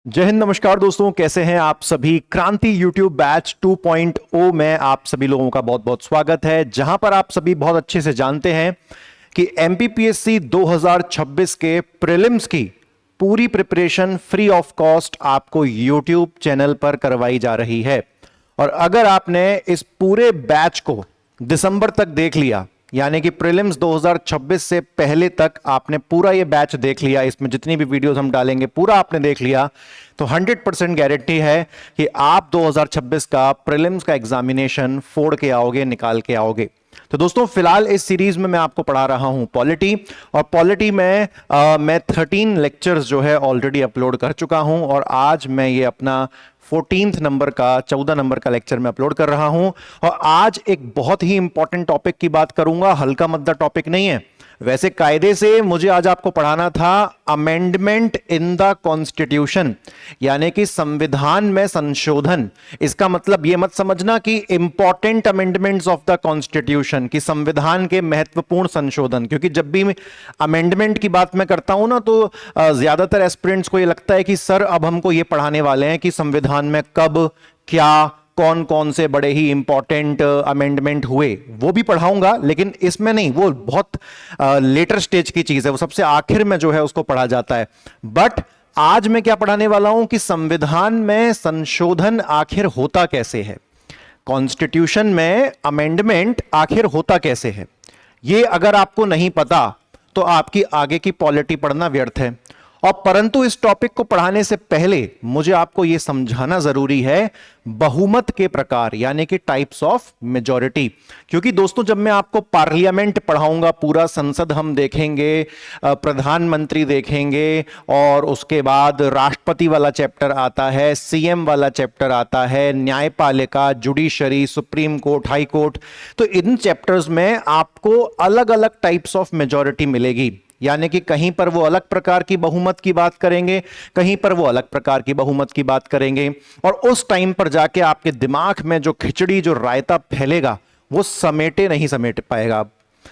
जय हिंद, नमस्कार दोस्तों, कैसे हैं आप सभी। क्रांति यूट्यूब बैच 2.0 में आप सभी लोगों का बहुत बहुत स्वागत है, जहां पर आप सभी बहुत अच्छे से जानते हैं कि एमपीपीएससी 2026 के प्रीलिम्स की पूरी प्रिपरेशन फ्री ऑफ कॉस्ट आपको यूट्यूब चैनल पर करवाई जा रही है। और अगर आपने इस पूरे बैच को दिसंबर तक देख लिया, यानी कि प्रीलिम्स 2026 से पहले तक आपने पूरा ये बैच देख लिया, इसमें जितनी भी वीडियोस हम डालेंगे पूरा आपने देख लिया, तो 100% गारंटी है कि आप 2026 का प्रीलिम्स का एग्जामिनेशन फोड़ के आओगे, निकाल के आओगे। तो दोस्तों, फिलहाल इस सीरीज में मैं आपको पढ़ा रहा हूं पॉलिटी, और पॉलिटी में मैं 13 लेक्चर्स जो है ऑलरेडी अपलोड कर चुका हूं, और आज मैं ये अपना 14th नंबर का 14 नंबर का लेक्चर में अपलोड कर रहा हूं। और आज एक बहुत ही इंपॉर्टेंट टॉपिक की बात करूंगा, हल्का मद्दा टॉपिक नहीं है। वैसे कायदे से मुझे आज आपको पढ़ाना था अमेंडमेंट इन द कॉन्स्टिट्यूशन, यानी कि संविधान में संशोधन। इसका मतलब यह मत समझना कि important amendments of the constitution, कि संविधान के महत्वपूर्ण संशोधन, क्योंकि जब भी अमेंडमेंट की बात मैं करता हूं ना, तो ज्यादातर एस्पिरेंट्स को यह लगता है कि सर अब हमको यह पढ़ाने वाले हैं कि संविधान में कब क्या कौन कौन से बड़े ही इंपॉर्टेंट अमेंडमेंट हुए, वो भी पढ़ाऊंगा, लेकिन इसमें नहीं, वो बहुत लेटर स्टेज की चीज है, वो सबसे आखिर में जो है उसको पढ़ा जाता है। बट आज मैं क्या पढ़ाने वाला हूं कि संविधान में संशोधन आखिर होता कैसे है, कॉन्स्टिट्यूशन में अमेंडमेंट आखिर होता कैसे है। ये अगर आपको नहीं पता तो आपकी आगे की पॉलिटी पढ़ना व्यर्थ है। और परंतु इस टॉपिक को पढ़ाने से पहले मुझे आपको यह समझाना जरूरी है बहुमत के प्रकार, यानी कि टाइप्स ऑफ मेजॉरिटी। क्योंकि दोस्तों, जब मैं आपको पार्लियामेंट पढ़ाऊंगा, पूरा संसद हम देखेंगे, प्रधानमंत्री देखेंगे, और उसके बाद राष्ट्रपति वाला चैप्टर आता है, सीएम वाला चैप्टर आता है, न्यायपालिका, judiciary, supreme court, high court, तो इन चैप्टर्स में आपको अलग अलग टाइप्स ऑफ मेजॉरिटी मिलेगी। यानी कि कहीं पर वो अलग प्रकार की बहुमत की बात करेंगे, कहीं पर वो अलग प्रकार की बहुमत की बात करेंगे, और उस टाइम पर जाके आपके दिमाग में जो खिचड़ी, जो रायता फैलेगा, वो समेटे नहीं समेट पाएगा।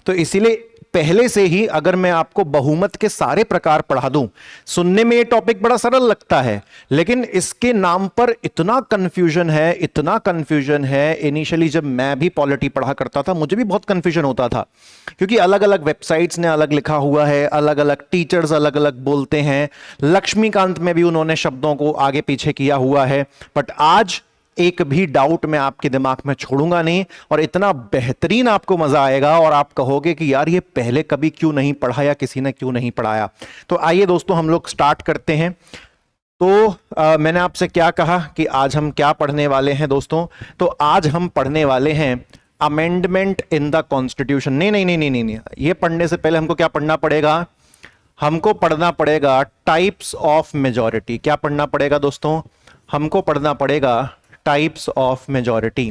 तो इसीलिए पहले से ही अगर मैं आपको बहुमत के सारे प्रकार पढ़ा दूं, सुनने में ये टॉपिक बड़ा सरल लगता है, लेकिन इसके नाम पर इतना कंफ्यूजन है, इतना कंफ्यूजन है। इनिशियली जब मैं भी पॉलिटी पढ़ा करता था, मुझे भी बहुत कंफ्यूजन होता था, क्योंकि अलग अलग वेबसाइट्स ने अलग लिखा हुआ है, अलग अलग टीचर्स अलग अलग बोलते हैं, लक्ष्मीकांत में भी उन्होंने शब्दों को आगे पीछे किया हुआ है। बट आज एक भी डाउट मैं आपके दिमाग में छोड़ूंगा नहीं, और इतना बेहतरीन आपको मजा आएगा, और आप कहोगे कि यार ये पहले कभी क्यों नहीं पढ़ा, या किसी ने क्यों नहीं पढ़ाया। तो आइए दोस्तों, हम लोग स्टार्ट करते हैं। तो मैंने आपसे क्या कहा कि आज हम क्या पढ़ने वाले हैं दोस्तों। तो आज हम पढ़ने वाले हैं अमेंडमेंट इन द कॉन्स्टिट्यूशन। नहीं नहीं नहीं नहीं नहीं नहीं, ये पढ़ने से पहले हमको क्या पढ़ना पड़ेगा, हमको पढ़ना पड़ेगा टाइप्स ऑफ मेजॉरिटी। क्या पढ़ना पड़ेगा दोस्तों, हमको पढ़ना पड़ेगा टाइप्स ऑफ मेजॉरिटी।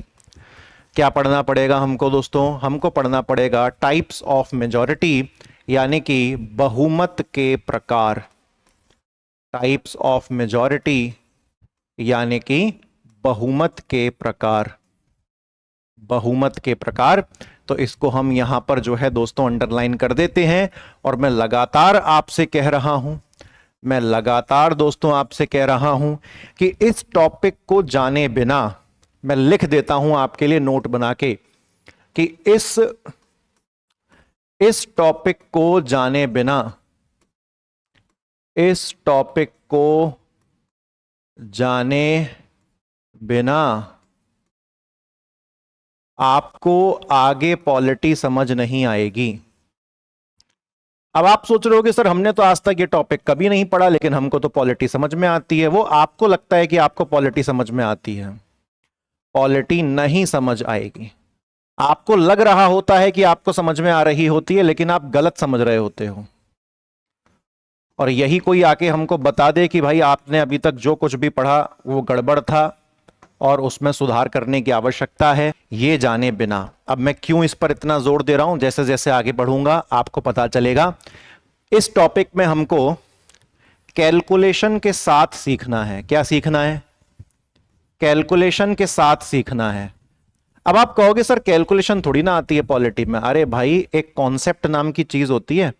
क्या पढ़ना पड़ेगा हमको दोस्तों, हमको पढ़ना पड़ेगा टाइप्स ऑफ मेजॉरिटी, यानी कि बहुमत के प्रकार। टाइप्स ऑफ मेजॉरिटी यानी कि बहुमत के प्रकार, बहुमत के प्रकार। तो इसको हम यहां पर जो है दोस्तों अंडरलाइन कर देते हैं। और मैं लगातार आपसे कह रहा हूं, मैं लगातार दोस्तों आपसे कह रहा हूं कि इस टॉपिक को जाने बिना, मैं लिख देता हूं आपके लिए नोट बना के, कि इस टॉपिक को जाने बिना, इस टॉपिक को जाने बिना आपको आगे पॉलिटी समझ नहीं आएगी। अब आप सोच रहे हो कि सर हमने तो आज तक ये टॉपिक कभी नहीं पढ़ा, लेकिन हमको तो पॉलिटी समझ में आती है। वो आपको लगता है कि आपको पॉलिटी समझ में आती है, पॉलिटी नहीं समझ आएगी। आपको लग रहा होता है कि आपको समझ में आ रही होती है, लेकिन आप गलत समझ रहे होते हो। और यही कोई आके हमको बता दे कि भाई आपने अभी तक जो कुछ भी पढ़ा वो गड़बड़ था और उसमें सुधार करने की आवश्यकता है, ये जाने बिना। अब मैं क्यों इस पर इतना जोर दे रहा हूं, जैसे जैसे आगे बढ़ूंगा आपको पता चलेगा। इस टॉपिक में हमको कैलकुलेशन के साथ सीखना है। क्या सीखना है, कैलकुलेशन के साथ सीखना है। अब आप कहोगे सर कैलकुलेशन थोड़ी ना आती है पॉलिटी में। अरे भाई, एक कॉन्सेप्ट नाम की चीज होती है,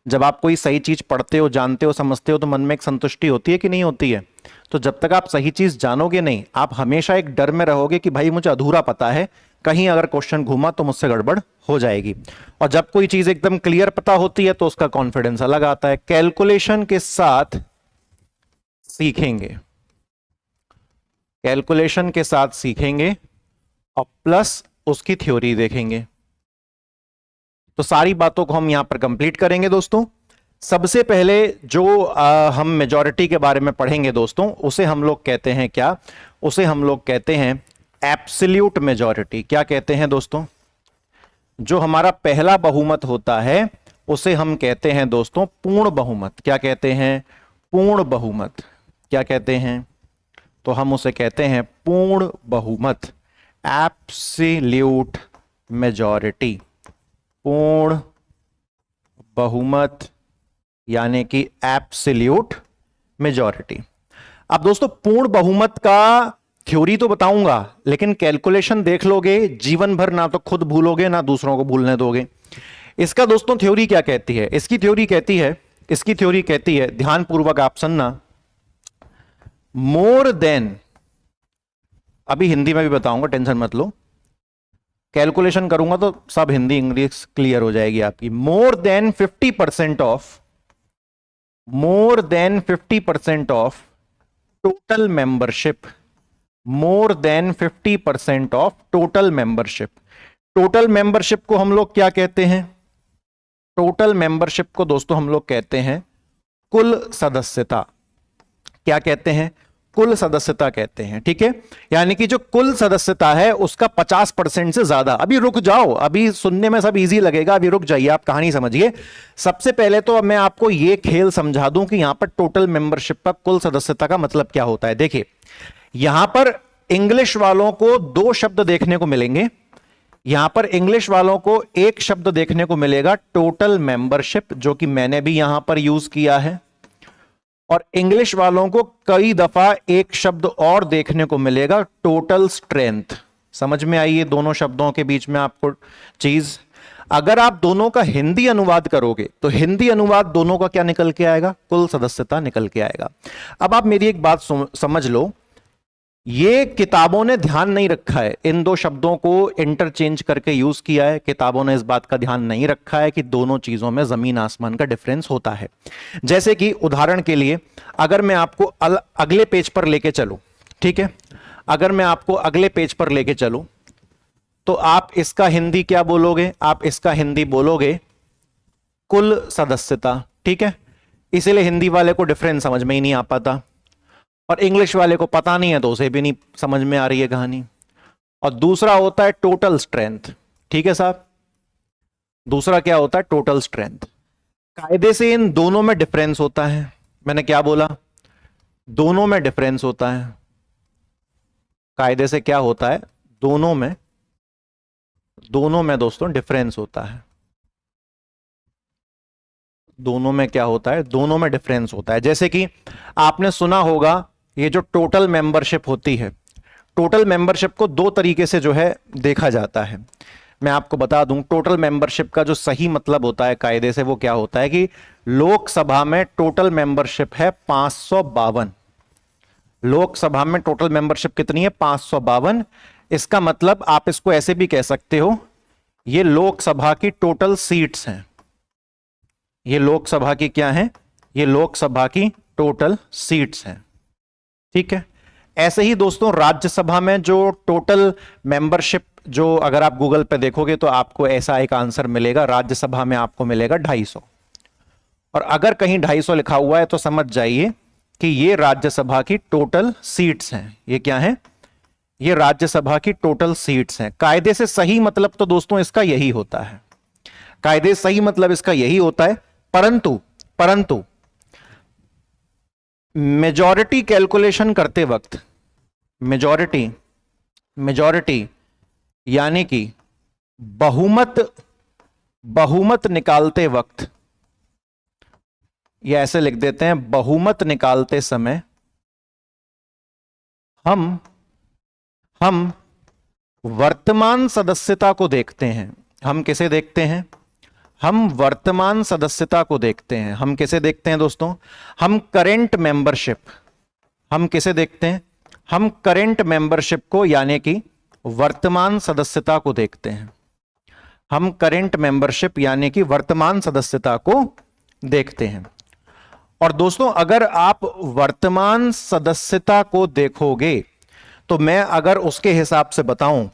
जब आप कोई सही चीज पढ़ते हो, जानते हो, समझते हो, तो मन में एक संतुष्टि होती है कि नहीं होती है? तो जब तक आप सही चीज जानोगे नहीं, आप हमेशा एक डर में रहोगे कि भाई मुझे अधूरा पता है, कहीं अगर क्वेश्चन घूमा तो मुझसे गड़बड़ हो जाएगी। और जब कोई चीज एकदम क्लियर पता होती है तो उसका कॉन्फिडेंस अलग आता है। कैलकुलेशन के साथ सीखेंगे, कैलकुलेशन के साथ सीखेंगे और प्लस उसकी थ्योरी देखेंगे। तो सारी बातों को हम यहां पर कंप्लीट करेंगे दोस्तों। सबसे पहले जो हम मेजॉरिटी के बारे में पढ़ेंगे दोस्तों, उसे हम लोग कहते हैं क्या? उसे हम लोग कहते हैं एब्सोल्यूट मेजॉरिटी। क्या कहते हैं दोस्तों? जो हमारा पहला बहुमत होता है उसे हम कहते हैं दोस्तों पूर्ण बहुमत। क्या कहते हैं? पूर्ण बहुमत। क्या कहते हैं? तो हम उसे कहते हैं पूर्ण बहुमत, एब्सोल्यूट मेजॉरिटी। पूर्ण बहुमत यानी कि एब्सोल्यूट मेजॉरिटी। अब दोस्तों पूर्ण बहुमत का थ्योरी तो बताऊंगा, लेकिन कैलकुलेशन देख लोगे जीवन भर, ना तो खुद भूलोगे ना दूसरों को भूलने दोगे। इसका दोस्तों थ्योरी क्या कहती है? इसकी थ्योरी कहती है, ध्यानपूर्वक आप सुनना, मोर देन, अभी हिंदी में भी बताऊंगा, टेंशन मत लो, कैलकुलेशन करूंगा तो सब हिंदी इंग्लिश क्लियर हो जाएगी आपकी। More than 50% of, more than 50% of total membership, more than 50% of total membership. Total membership को हम लोग क्या कहते हैं? टोटल मेंबरशिप को दोस्तों हम लोग कहते हैं कुल सदस्यता। क्या कहते हैं? कुल सदस्यता कहते हैं। ठीक है, यानी कि जो कुल सदस्यता है उसका 50% से ज्यादा। अभी रुक जाओ, अभी सुनने में सब इजी लगेगा, अभी रुक जाइए, आप कहानी समझिए। सबसे पहले तो मैं आपको यह खेल समझा दूं कि यहां पर टोटल मेंबरशिप का, कुल सदस्यता का मतलब क्या होता है। देखिए, यहां पर इंग्लिश वालों को दो शब्द देखने को मिलेंगे। यहां पर इंग्लिश वालों को एक शब्द देखने को मिलेगा, टोटल मेंबरशिप, जो कि मैंने भी यहां पर यूज किया है। और इंग्लिश वालों को कई दफा एक शब्द और देखने को मिलेगा, टोटल स्ट्रेंथ। समझ में आई ये दोनों शब्दों के बीच में आपको चीज? अगर आप दोनों का हिंदी अनुवाद करोगे तो हिंदी अनुवाद दोनों का क्या निकल के आएगा? कुल सदस्यता निकल के आएगा। अब आप मेरी एक बात समझ लो, ये किताबों ने ध्यान नहीं रखा है, इन दो शब्दों को इंटरचेंज करके यूज किया है। किताबों ने इस बात का ध्यान नहीं रखा है कि दोनों चीजों में जमीन आसमान का डिफरेंस होता है। जैसे कि उदाहरण के लिए, अगर मैं आपको अगले पेज पर लेके चलूं, ठीक है, अगर मैं आपको अगले पेज पर लेके चलूं तो आप इसका हिंदी क्या बोलोगे? आप इसका हिंदी बोलोगे कुल सदस्यता। ठीक है, इसीलिए हिंदी वाले को डिफरेंस समझ में ही नहीं आ पाता, और इंग्लिश वाले को पता नहीं है तो उसे भी नहीं समझ में आ रही है कहानी। और दूसरा होता है टोटल स्ट्रेंथ। ठीक है साहब, दूसरा क्या होता है? Total strength. कायदे से इन दोनों में डिफरेंस होता है। मैंने क्या बोला? दोनों में डिफरेंस होता है। कायदे से क्या होता है? दोनों में दोस्तों डिफरेंस होता है। दोनों में क्या होता है? दोनों में डिफरेंस होता है। जैसे कि आपने सुना होगा, ये जो टोटल मेंबरशिप होती है, टोटल मेंबरशिप को दो तरीके से जो है देखा जाता है। मैं आपको बता दूं, टोटल मेंबरशिप का जो सही मतलब होता है कायदे से, वो क्या होता है कि लोकसभा में टोटल मेंबरशिप है 552। लोकसभा में टोटल मेंबरशिप कितनी है? 552। इसका मतलब आप इसको ऐसे भी कह सकते हो, ये लोकसभा की टोटल सीट्स हैं। ये लोकसभा की क्या है? ये लोकसभा की टोटल सीट्स हैं। ठीक है, ऐसे ही दोस्तों राज्यसभा में जो टोटल मेंबरशिप, जो अगर आप गूगल पे देखोगे तो आपको ऐसा एक आंसर मिलेगा, राज्यसभा में आपको मिलेगा 250। और अगर कहीं 250 लिखा हुआ है तो समझ जाइए कि ये राज्यसभा की टोटल सीट्स हैं। ये क्या है? ये राज्यसभा की टोटल सीट्स हैं। कायदे से सही मतलब तो दोस्तों इसका यही होता है, कायदे से सही मतलब इसका यही होता है। परंतु मेजॉरिटी कैलकुलेशन करते वक्त, मेजॉरिटी यानी कि बहुमत निकालते वक्त, या ऐसे लिख देते हैं, बहुमत निकालते समय हम वर्तमान सदस्यता को देखते हैं। हम किसे देखते हैं? हम वर्तमान सदस्यता को देखते हैं। हम किसे देखते हैं दोस्तों? हम करेंट मेंबरशिप। हम किसे देखते हैं? हम करेंट मेंबरशिप को, यानी कि वर्तमान सदस्यता को देखते हैं। हम करेंट मेंबरशिप यानी कि वर्तमान सदस्यता को देखते हैं। और दोस्तों, अगर आप वर्तमान सदस्यता को देखोगे तो मैं अगर उसके हिसाब से बताऊं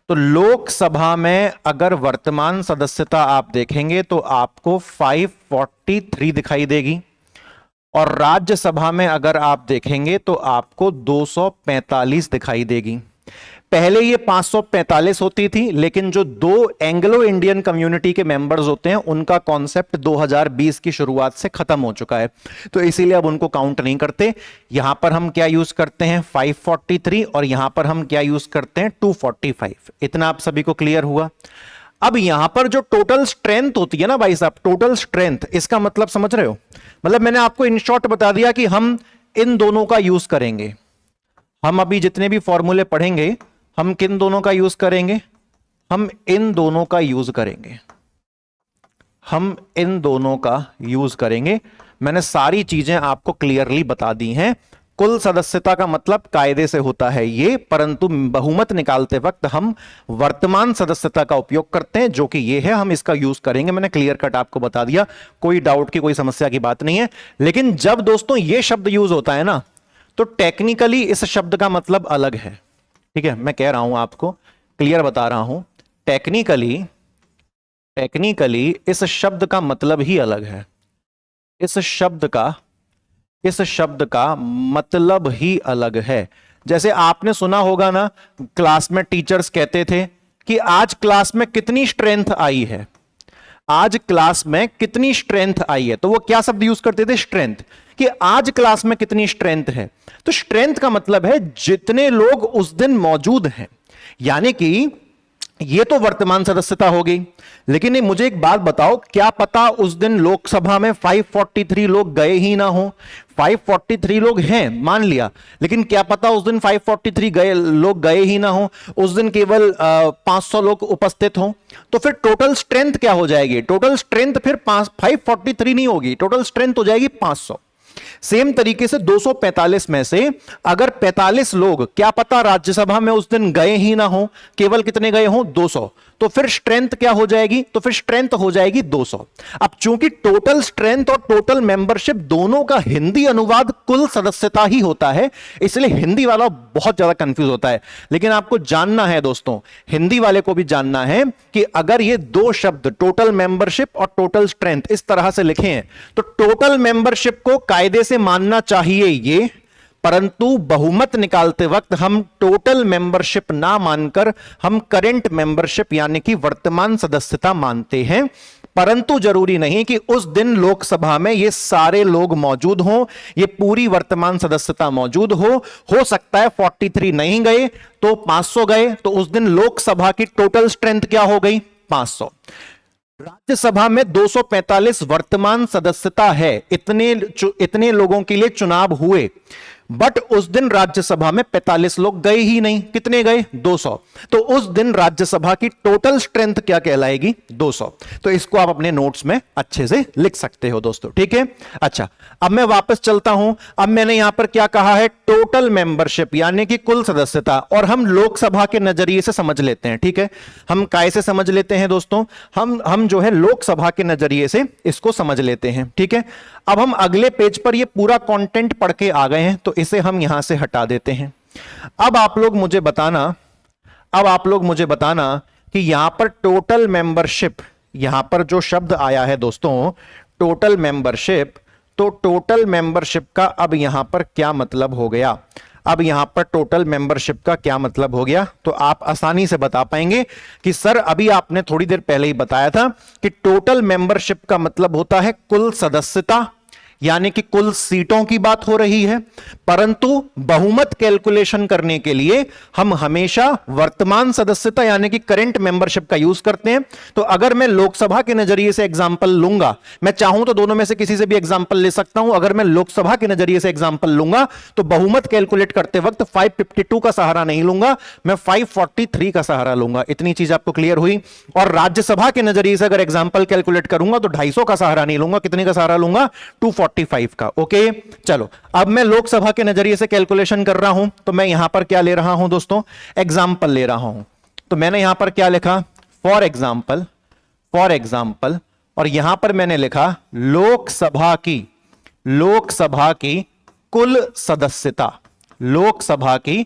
तो लोकसभा में अगर वर्तमान सदस्यता आप देखेंगे तो आपको 543 दिखाई देगी, और राज्यसभा में अगर आप देखेंगे तो आपको 245 दिखाई देगी। पहले ये 545 होती थी, लेकिन जो दो एंग्लो इंडियन कम्युनिटी के मेंबर्स होते हैं उनका कॉन्सेप्ट 2020 की शुरुआत से खत्म हो चुका है, तो इसीलिए अब उनको काउंट नहीं करते। यहां पर हम क्या यूज करते हैं? 543, और यहां पर हम क्या यूज करते हैं? 245। इतना आप सभी को क्लियर हुआ? अब यहां पर जो टोटल स्ट्रेंथ होती है ना भाई साहब, टोटल स्ट्रेंथ, इसका मतलब समझ रहे हो? मतलब मैंने आपको इन शॉर्ट बता दिया कि हम इन दोनों का यूज करेंगे। हम अभी जितने भी फॉर्मूले पढ़ेंगे हम किन दोनों का यूज करेंगे? हम इन दोनों का यूज करेंगे। हम इन दोनों का यूज करेंगे। मैंने सारी चीजें आपको क्लियरली बता दी हैं। कुल सदस्यता का मतलब कायदे से होता है ये, परंतु बहुमत निकालते वक्त हम वर्तमान सदस्यता का उपयोग करते हैं, जो कि ये है, हम इसका यूज करेंगे। मैंने क्लियर कट आपको बता दिया, कोई डाउट की, कोई समस्या की बात नहीं है। लेकिन जब दोस्तों ये शब्द यूज होता है ना, तो टेक्निकली इस शब्द का मतलब अलग है। ठीक है, मैं कह रहा हूं आपको, क्लियर बता रहा हूं, टेक्निकली इस शब्द का मतलब ही अलग है। इस शब्द का मतलब ही अलग है। जैसे आपने सुना होगा ना, क्लास में टीचर्स कहते थे कि आज क्लास में कितनी स्ट्रेंथ आई है, आज क्लास में कितनी स्ट्रेंथ आई है, तो वो क्या शब्द यूज करते थे? स्ट्रेंथ, कि आज क्लास में कितनी स्ट्रेंथ है। तो स्ट्रेंथ का मतलब है जितने लोग उस दिन मौजूद हैं, यानी कि ये तो वर्तमान सदस्यता हो गई। लेकिन मुझे एक बात बताओ, क्या पता उस दिन लोकसभा में 543 लोग गए ही ना हो? 543 लोग हैं मान लिया, लेकिन क्या पता उस दिन 543 लोग गए ही ना हो, उस दिन केवल 500 लोग उपस्थित हों, तो फिर टोटल स्ट्रेंथ क्या हो जाएगी? टोटल स्ट्रेंथ फिर 543 नहीं होगी, टोटल स्ट्रेंथ हो जाएगी 500। सेम तरीके से 245 में से अगर 45 लोग क्या पता राज्यसभा में उस दिन गए ही ना हो, केवल कितने गए हो? 200, तो फिर स्ट्रेंथ क्या हो जाएगी? तो फिर स्ट्रेंथ हो जाएगी 200। अब चूंकि टोटल स्ट्रेंथ और टोटल मेंबरशिप दोनों का हिंदी अनुवाद कुल सदस्यता ही होता है, इसलिए हिंदी वाला बहुत ज्यादा कंफ्यूज होता है। लेकिन आपको जानना है दोस्तों, हिंदी वाले को भी जानना है कि अगर ये दो शब्द टोटल मेंबरशिप और टोटल स्ट्रेंथ इस तरह से लिखे हैं, तो टोटल मेंबरशिप को कायदे से मानना चाहिए ये, परंतु बहुमत निकालते वक्त हम टोटल मेंबरशिप ना मानकर हम करेंट मेंबरशिप यानी कि वर्तमान सदस्यता मानते हैं। परंतु जरूरी नहीं कि उस दिन लोकसभा में ये सारे लोग मौजूद हों, ये पूरी वर्तमान सदस्यता मौजूद हो सकता है 43 नहीं गए तो 500 गए, तो उस दिन लोकसभा की टोटल स्ट्रेंथ क्या हो गई? 500। राज्यसभा में 245 वर्तमान सदस्यता है, इतने लोगों के लिए चुनाव हुए, बट उस दिन राज्यसभा में 45 लोग गए ही नहीं। कितने गए? 200। तो उस दिन राज्यसभा की टोटल स्ट्रेंथ क्या कहलाएगी? 200। तो इसको आप अपने नोट्स में अच्छे से लिख सकते हो दोस्तों, ठीक है। अच्छा, अब मैं वापस चलता हूं। अब मैंने यहां पर क्या कहा है? टोटल मेंबरशिप यानी कि कुल सदस्यता, और हम लोकसभा के नजरिए से समझ लेते हैं, ठीक है। हम कैसे समझ लेते हैं दोस्तों? हम जो है लोकसभा के नजरिए से इसको समझ लेते हैं, ठीक है। अब हम अगले पेज पर ये पूरा कंटेंट पढ़ के आ गए हैं, तो इसे हम यहां से हटा देते हैं। अब आप लोग मुझे बताना कि यहां पर टोटल मेंबरशिप, यहां पर जो शब्द आया है दोस्तों टोटल मेंबरशिप, तो टोटल मेंबरशिप का अब यहां पर क्या मतलब हो गया? अब यहां पर टोटल मेंबरशिप का क्या मतलब हो गया? तो आप आसानी से बता पाएंगे कि सर अभी आपने थोड़ी देर पहले ही बताया था कि टोटल मेंबरशिप का मतलब होता है कुल सदस्यता, यानी कि कुल सीटों की बात हो रही है, परंतु बहुमत कैलकुलेशन करने के लिए हम हमेशा वर्तमान सदस्यता यानी कि करंट मेंबरशिप का यूज करते हैं। तो अगर मैं लोकसभा के नजरिए से एग्जांपल लूंगा, मैं चाहूं तो दोनों में से किसी से भी एग्जांपल ले सकता हूं, अगर मैं लोकसभा के नजरिए से एग्जांपल लूंगा तो बहुमत कैलकुलेट करते वक्त 552 का सहारा नहीं लूंगा, मैं 543 का सहारा लूंगा। इतनी चीज आपको क्लियर हुई। और राज्यसभा के नजरिए से अगर एग्जांपल कैलकुलेट करूंगा तो 250 का सहारा नहीं लूंगा, कितने का सहारा लूंगा? 245 का। ओके, चलो अब मैं लोकसभा के नजरिए से कैलकुलेशन कर रहा हूं, तो मैं यहां पर क्या ले रहा हूं दोस्तों? एग्जांपल ले रहा हूं। तो मैंने यहां पर क्या लिखा? फॉर एग्जांपल, और यहां पर मैंने लिखा लोकसभा की कुल सदस्यता, लोकसभा की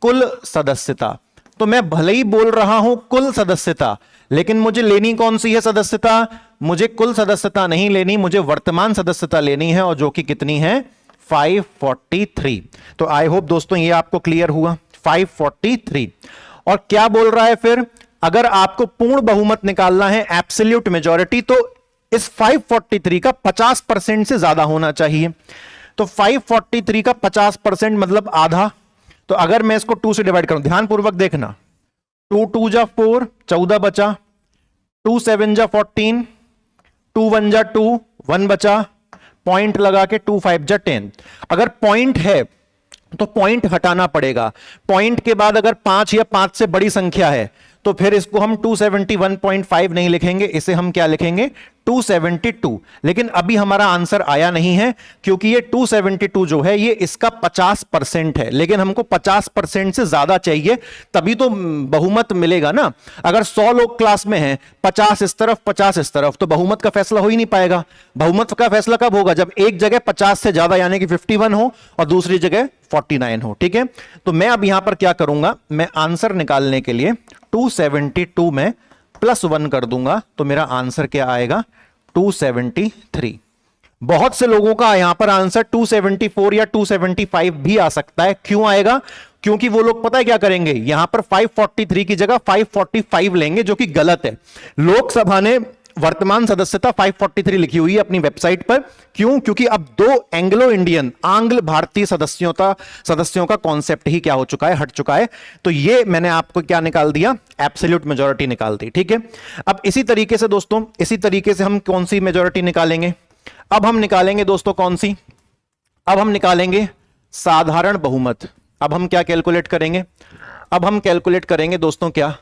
कुल सदस्यता। तो मैं भले ही बोल रहा हूं कुल सदस्यता, लेकिन मुझे लेनी कौन सी है सदस्यता? मुझे कुल सदस्यता नहीं लेनी, मुझे वर्तमान सदस्यता लेनी है, और जो कि कितनी है? 543। तो आई होप दोस्तों ये आपको क्लियर हुआ, 543। और क्या बोल रहा है फिर? अगर आपको पूर्ण बहुमत निकालना है, एब्सोल्यूट मेजॉरिटी, तो इस 543 का 50% से ज्यादा होना चाहिए। तो 543 का 50% मतलब आधा। तो अगर मैं इसको 2 से डिवाइड करूं, ध्यानपूर्वक देखना, 2 2 जा 4, 14 बचा, 2 7 जा 14, 2 1 जा 2, 1 बचा, पॉइंट लगा के 2 5 जा 10। अगर पॉइंट है तो पॉइंट हटाना पड़ेगा। पॉइंट के बाद अगर 5 या 5 से बड़ी संख्या है तो फिर इसको हम 271.5 नहीं लिखेंगे, इसे हम क्या लिखेंगे? 272। लेकिन अभी हमारा आंसर आया नहीं है, क्योंकि ये 272 जो है ये इसका 50% है, लेकिन हमको 50% से ज्यादा चाहिए, तभी तो बहुमत मिलेगा ना। अगर 100 लोग क्लास में हैं, 50 इस तरफ 50 इस तरफ, तो बहुमत का फैसला हो ही नहीं पाएगा। बहुमत का फैसला कब होगा? जब एक जगह 50 से ज्यादा यानी कि 51 हो और दूसरी जगह 49 हो। ठीक है, तो मैं अब यहां पर क्या करूंगा? मैं आंसर निकालने के लिए 272 में +1 कर दूंगा, तो मेरा आंसर क्या आएगा? 273। बहुत से लोगों का यहां पर आंसर 274 या 275 भी आ सकता है। क्यों आएगा? क्योंकि वो लोग पता है क्या करेंगे, यहां पर 543 की जगह 545 लेंगे, जो कि गलत है। लोकसभा ने वर्तमान सदस्यता 543 लिखी हुई है अपनी वेबसाइट पर। क्यों? क्योंकि अब 2 एंग्लो इंडियन, आंग्ल भारतीय सदस्यों का कॉन्सेप्ट ही क्या हो चुका है? हट चुका है। तो ये मैंने आपको क्या निकाल दिया? एब्सोल्यूट मेजॉरिटी निकाल दी। ठीक है, अब इसी तरीके से दोस्तों, इसी तरीके से हम कौन सी मेजॉरिटी निकालेंगे? अब हम निकालेंगे दोस्तों कौन सी? अब हम निकालेंगे साधारण बहुमत। अब हम क्या कैलकुलेट करेंगे? अब हम कैलकुलेट करेंगे दोस्तों क्या?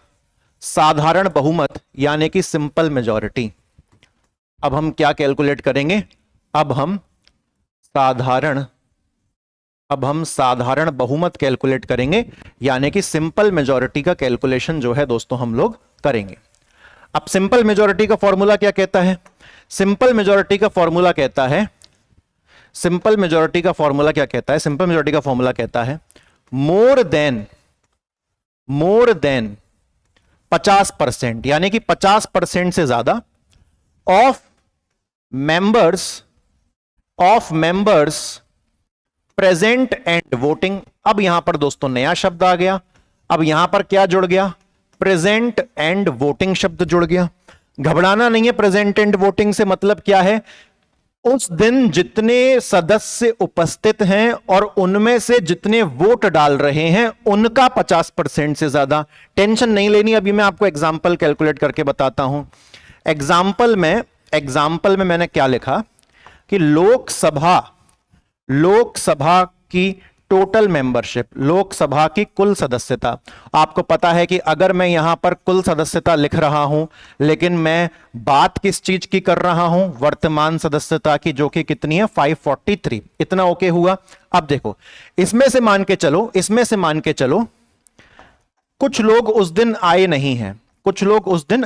साधारण बहुमत यानी कि सिंपल मेजॉरिटी। अब हम क्या कैलकुलेट करेंगे? अब हम साधारण बहुमत कैलकुलेट करेंगे, यानी कि सिंपल मेजॉरिटी का कैलकुलेशन जो है दोस्तों हम लोग करेंगे। अब सिंपल मेजॉरिटी का फॉर्मूला क्या कहता है? सिंपल मेजॉरिटी का फॉर्मूला कहता है, सिंपल मेजॉरिटी का फॉर्मूला क्या कहता है? सिंपल मेजॉरिटी का फॉर्मूला कहता है मोर देन 50%, यानी कि 50% से ज्यादा of members present and voting. अब यहां पर दोस्तों नया शब्द आ गया। अब यहां पर क्या जुड़ गया? प्रेजेंट एंड वोटिंग शब्द जुड़ गया। घबराना नहीं है, प्रेजेंट एंड वोटिंग से मतलब क्या है? उस दिन जितने सदस्य उपस्थित हैं और उनमें से जितने वोट डाल रहे हैं उनका 50% से ज्यादा। टेंशन नहीं लेनी, अभी मैं आपको एग्जाम्पल कैलकुलेट करके बताता हूं। एग्जाम्पल में मैंने क्या लिखा कि लोकसभा की टोटल मेंबरशिप, लोकसभा की कुल सदस्यता। आपको पता है कि अगर मैं यहां पर कुल सदस्यता लिख रहा हूं, लेकिन मैं बात किस चीज की कर रहा हूं? वर्तमान सदस्यता की, जो कि कितनी है? 543। इतना ओके हुआ? अब देखो, इसमें से मान के चलो कुछ लोग उस दिन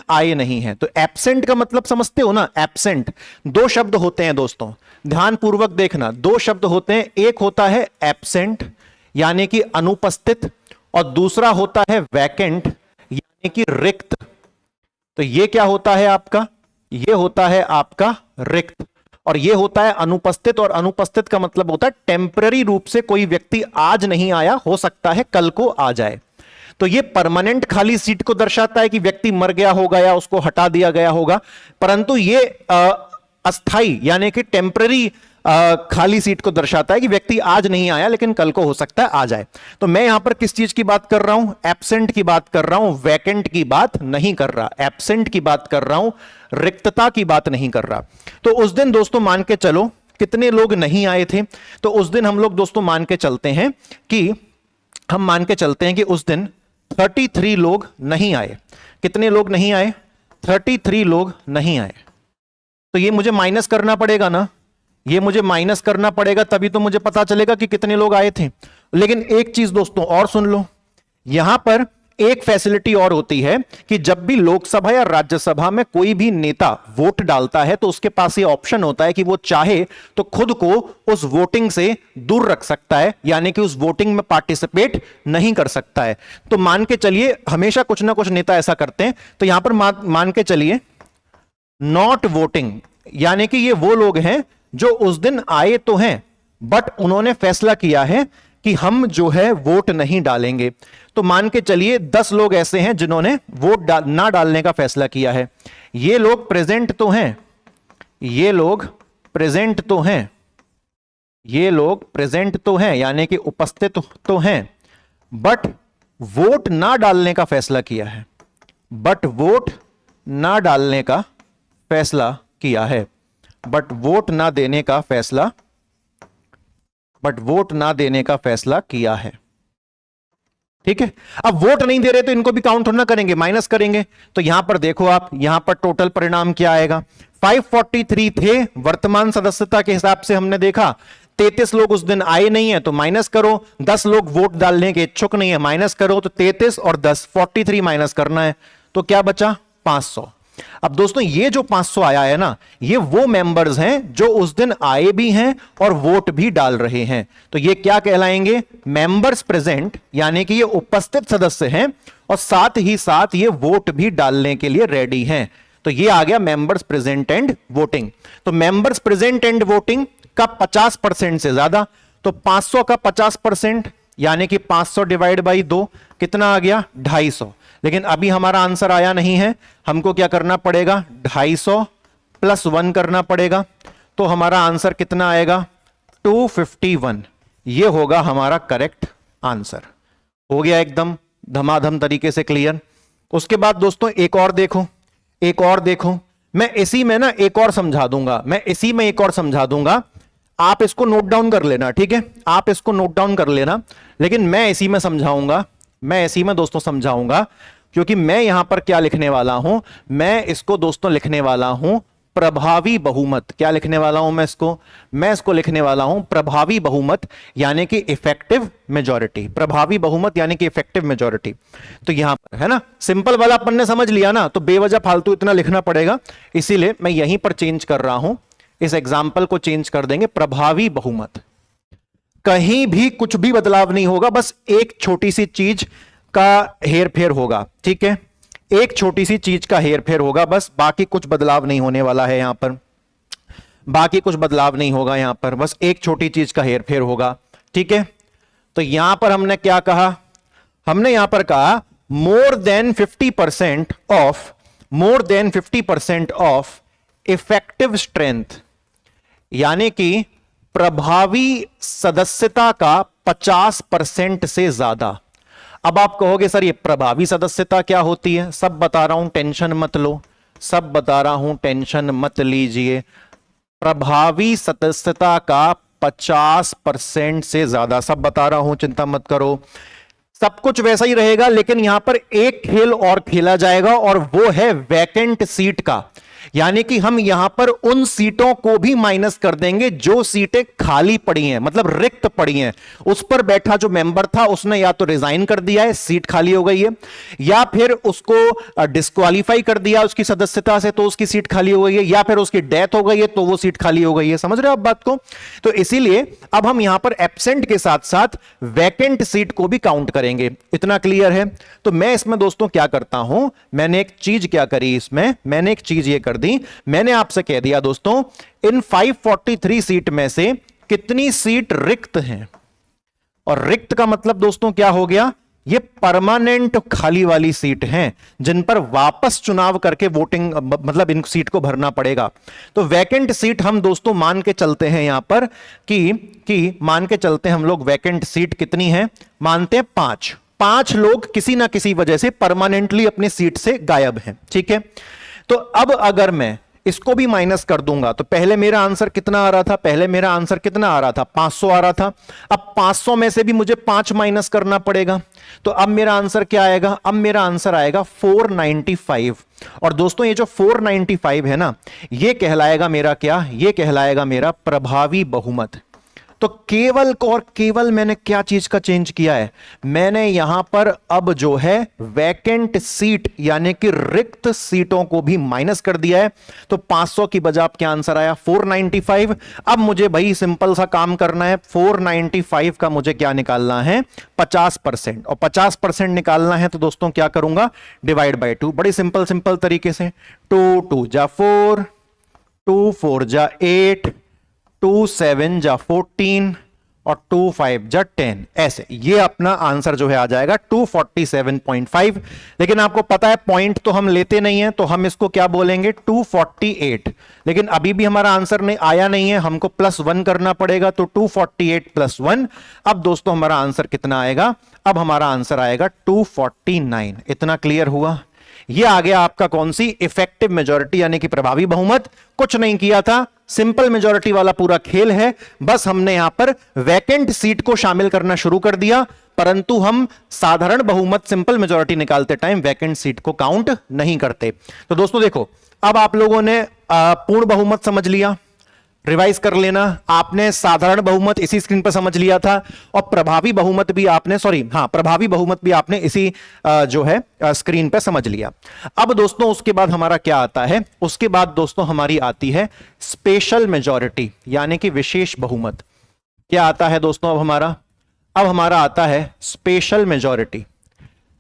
आए नहीं हैं, तो एब्सेंट का मतलब समझते हो ना? एब्सेंट 2 शब्द होते हैं दोस्तों, ध्यानपूर्वक देखना। 2 शब्द होते हैं, एक होता है एब्सेंट यानी कि अनुपस्थित, और दूसरा होता है वैकेंट यानी कि रिक्त। तो ये क्या होता है आपका? ये होता है आपका रिक्त, और ये होता है अनुपस्थित। और अनुपस्थित का मतलब होता है टेम्पररी रूप से कोई व्यक्ति आज नहीं आया, हो सकता है कल को आ जाए। तो ये परमानेंट खाली सीट को दर्शाता है कि व्यक्ति मर गया होगा या उसको हटा दिया गया होगा, परंतु ये अस्थाई यानी कि टेम्पररी खाली सीट को दर्शाता है कि व्यक्ति आज नहीं आया लेकिन कल को हो सकता है आ जाए। तो मैं यहां पर किस चीज की बात कर रहा हूं? एब्सेंट की बात कर रहा हूं, वैकेंट की बात नहीं कर रहा। एब्सेंट की बात कर रहा हूं, रिक्तता की बात नहीं कर रहा। तो उस दिन दोस्तों मान के चलो कितने लोग नहीं आए थे? तो उस दिन हम लोग दोस्तों मान के चलते हैं कि उस दिन 33 लोग नहीं आए। कितने लोग नहीं आए? 33 लोग नहीं आए। तो ये मुझे माइनस करना पड़ेगा ना, ये मुझे माइनस करना पड़ेगा, तभी तो मुझे पता चलेगा कि कितने लोग आए थे। लेकिन एक चीज दोस्तों और सुन लो, यहां पर एक फैसिलिटी और होती है कि जब भी लोकसभा या राज्यसभा में कोई भी नेता वोट डालता है तो उसके पास ये ऑप्शन होता है कि वो चाहे तो खुद को उस वोटिंग से दूर रख सकता है, यानी कि उस वोटिंग में पार्टिसिपेट नहीं कर सकता है। तो मान के चलिए हमेशा कुछ ना कुछ नेता ऐसा करते हैं। तो यहां पर मान के चलिए नॉट वोटिंग, यानी कि ये वो लोग हैं जो उस दिन आए तो हैं बट उन्होंने फैसला किया है कि हम जो है वोट नहीं डालेंगे। तो मान के चलिए 10 लोग ऐसे हैं जिन्होंने वोट ना डालने का फैसला किया है। ये लोग प्रेजेंट तो हैं, ये लोग प्रेजेंट तो हैं, ये लोग प्रेजेंट तो हैं, यानी कि उपस्थित तो हैं, बट वोट ना डालने का फैसला किया है, बट वोट ना डालने का फैसला किया है, बट वोट ना देने का फैसला, बट वोट ना देने का फैसला किया है। ठीक है, अब वोट नहीं दे रहे तो इनको भी काउंट होना करेंगे, माइनस करेंगे। तो यहां पर देखो आप, यहां पर टोटल परिणाम क्या आएगा? 543 थे वर्तमान सदस्यता के हिसाब से हमने देखा। 33 लोग उस दिन आए नहीं है तो माइनस करो, 10 लोग वोट डालने के इच्छुक नहीं है, माइनस करो। तो 33 और 10 43 माइनस करना है, तो क्या बचा? 500। अब दोस्तों ये जो 500 आया है ना, ये वो मेंबर्स हैं जो उस दिन आए भी हैं और वोट भी डाल रहे हैं। तो ये क्या कहलाएंगे? मेंबर्स प्रेजेंट, यानी कि ये उपस्थित सदस्य हैं और साथ ही साथ ये वोट भी डालने के लिए रेडी हैं। तो ये आ गया मेंबर्स प्रेजेंट एंड वोटिंग। तो मेंबर्स प्रेजेंट एंड वोटिंग का 50% से ज्यादा, तो 500 का 50% यानी कि 500 डिवाइड बाई 2 कितना आ गया? 250। लेकिन अभी हमारा आंसर आया नहीं है, हमको क्या करना पड़ेगा? 250 प्लस 1 करना पड़ेगा। तो हमारा आंसर कितना आएगा? 251। ये होगा हमारा करेक्ट आंसर। हो गया एकदम धमाधम तरीके से क्लियर। उसके बाद दोस्तों एक और देखो, एक और देखो, मैं इसी में ना एक और समझा दूंगा, मैं इसी में एक और समझा दूंगा। आप इसको नोट डाउन कर लेना, ठीक है? आप इसको नोट डाउन कर लेना, लेकिन मैं इसी में समझाऊंगा, मैं इसी में दोस्तों समझाऊंगा, क्योंकि मैं यहां पर क्या लिखने वाला हूं? मैं इसको दोस्तों लिखने वाला हूं प्रभावी बहुमत। क्या लिखने वाला हूं मैं इसको? मैं इसको लिखने वाला हूं प्रभावी बहुमत, यानी कि इफेक्टिव मेजॉरिटी। प्रभावी बहुमत यानी कि इफेक्टिव मेजॉरिटी। तो यहां पर है ना, सिंपल वाला अपन ने समझ लिया ना, तो बेवजह फालतू इतना लिखना पड़ेगा, इसीलिए मैं यहीं पर चेंज कर रहा हूं। इस एग्जाम्पल को चेंज कर देंगे प्रभावी बहुमत। कहीं भी कुछ भी बदलाव नहीं होगा, बस एक छोटी सी चीज का हेर फेर होगा, ठीक है? एक छोटी सी चीज का हेर फेर होगा बस, बाकी कुछ बदलाव नहीं होने वाला है यहां पर, बाकी कुछ बदलाव नहीं होगा यहां पर, बस एक छोटी चीज का हेर फेर होगा, ठीक है? तो यहां पर हमने क्या कहा? हमने यहां पर कहा more than 50% of effective strength, यानी कि प्रभावी सदस्यता का 50% से ज्यादा। अब आप कहोगे सर ये प्रभावी सदस्यता क्या होती है? सब बता रहा हूं, टेंशन मत लो, सब बता रहा हूं, टेंशन मत लीजिए। प्रभावी सदस्यता का 50% से ज्यादा, सब बता रहा हूं, चिंता मत करो। सब कुछ वैसा ही रहेगा, लेकिन यहां पर एक खेल और खेला जाएगा और वो है वैकेंट सीट का, यानी कि हम यहां पर उन सीटों को भी माइनस कर देंगे जो सीटें खाली पड़ी हैं, मतलब रिक्त पड़ी हैं। उस पर बैठा जो मेंबर था उसने या तो रिजाइन कर दिया है, सीट खाली हो गई है, या फिर उसको डिस्क्वालीफाई कर दिया उसकी सदस्यता से तो उसकी सीट खाली हो गई है, या फिर उसकी डेथ हो गई है तो वो सीट खाली हो गई है। समझ रहे हो आप बात को? तो इसीलिए अब हम यहां पर एब्सेंट के साथ साथ वैकेंट सीट को भी काउंट करेंगे। इतना क्लियर है? तो मैं इसमें दोस्तों क्या करता हूं, मैंने एक चीज क्या करी इसमें, मैंने एक चीज ये कर दी, मैंने आपसे कह दिया दोस्तों इन 543 सीट में से कितनी सीट रिक्त हैं। और रिक्त का मतलब दोस्तों क्या हो गया ये परमानेंट खाली वाली सीट हैं जिन पर वापस चुनाव करके वोटिंग मतलब इन सीट को भरना पड़ेगा। तो वैकेंट सीट हम दोस्तों मान के चलते हैं यहां पर कि मान के चलते हैं हम लोग वैकेंट सीट कितनी है, मानते हैं 5। 5 लोग किसी ना किसी वजह से परमानेंटली अपनी सीट से गायब हैं, ठीक है। तो अब अगर मैं इसको भी माइनस कर दूंगा तो पहले मेरा आंसर कितना आ रहा था, पहले मेरा आंसर कितना आ रहा था, 500 आ रहा था। अब 500 में से भी मुझे 5 माइनस करना पड़ेगा। तो अब मेरा आंसर क्या आएगा, अब मेरा आंसर आएगा 495। और दोस्तों ये जो 495 है ना, ये कहलाएगा मेरा क्या, ये कहलाएगा मेरा प्रभावी बहुमत। तो केवल और केवल मैंने क्या चीज का चेंज किया है, मैंने यहां पर अब जो है वैकेंट सीट यानी कि रिक्त सीटों को भी माइनस कर दिया है। तो 500 की बजाय क्या आंसर आया, 495। अब मुझे भाई सिंपल सा काम करना है, 495 का मुझे क्या निकालना है, 50%। और 50% निकालना है तो दोस्तों क्या करूंगा, डिवाइड बाय 2। बड़ी सिंपल तरीके से, 2 2 जा 4, 2 4 जा 8, 2 7 जा 14 और 2 5 जा 10। ऐसे ये अपना आंसर जो है आ जाएगा 247.5। लेकिन आपको पता है पॉइंट तो हम लेते नहीं है, तो हम इसको क्या बोलेंगे, 248। लेकिन अभी भी हमारा आंसर नहीं आया नहीं है, हमको +1 करना पड़ेगा। तो 248 + 1। अब दोस्तों हमारा आंसर कितना आएगा, अब हमारा आंसर आएगा 249। इतना क्लियर हुआ। ये आ गया आपका कौन सी, इफेक्टिव मेजॉरिटी यानी कि प्रभावी बहुमत। कुछ नहीं किया था, सिंपल मेजॉरिटी वाला पूरा खेल है। बस हमने यहां पर वैकेंट सीट को शामिल करना शुरू कर दिया, परंतु हम साधारण बहुमत सिंपल मेजॉरिटी निकालते टाइम वैकेंट सीट को काउंट नहीं करते। तो दोस्तों देखो, अब आप लोगों ने पूर्ण बहुमत समझ लिया, रिवाइज कर लेना। आपने साधारण बहुमत इसी स्क्रीन पर समझ लिया था, और प्रभावी बहुमत भी आपने प्रभावी बहुमत भी आपने इसी जो है स्क्रीन पर समझ लिया। अब दोस्तों उसके बाद हमारा क्या आता है, उसके बाद दोस्तों हमारी आती है स्पेशल मेजॉरिटी यानी कि विशेष बहुमत। क्या आता है दोस्तों, अब हमारा आता है स्पेशल मेजॉरिटी।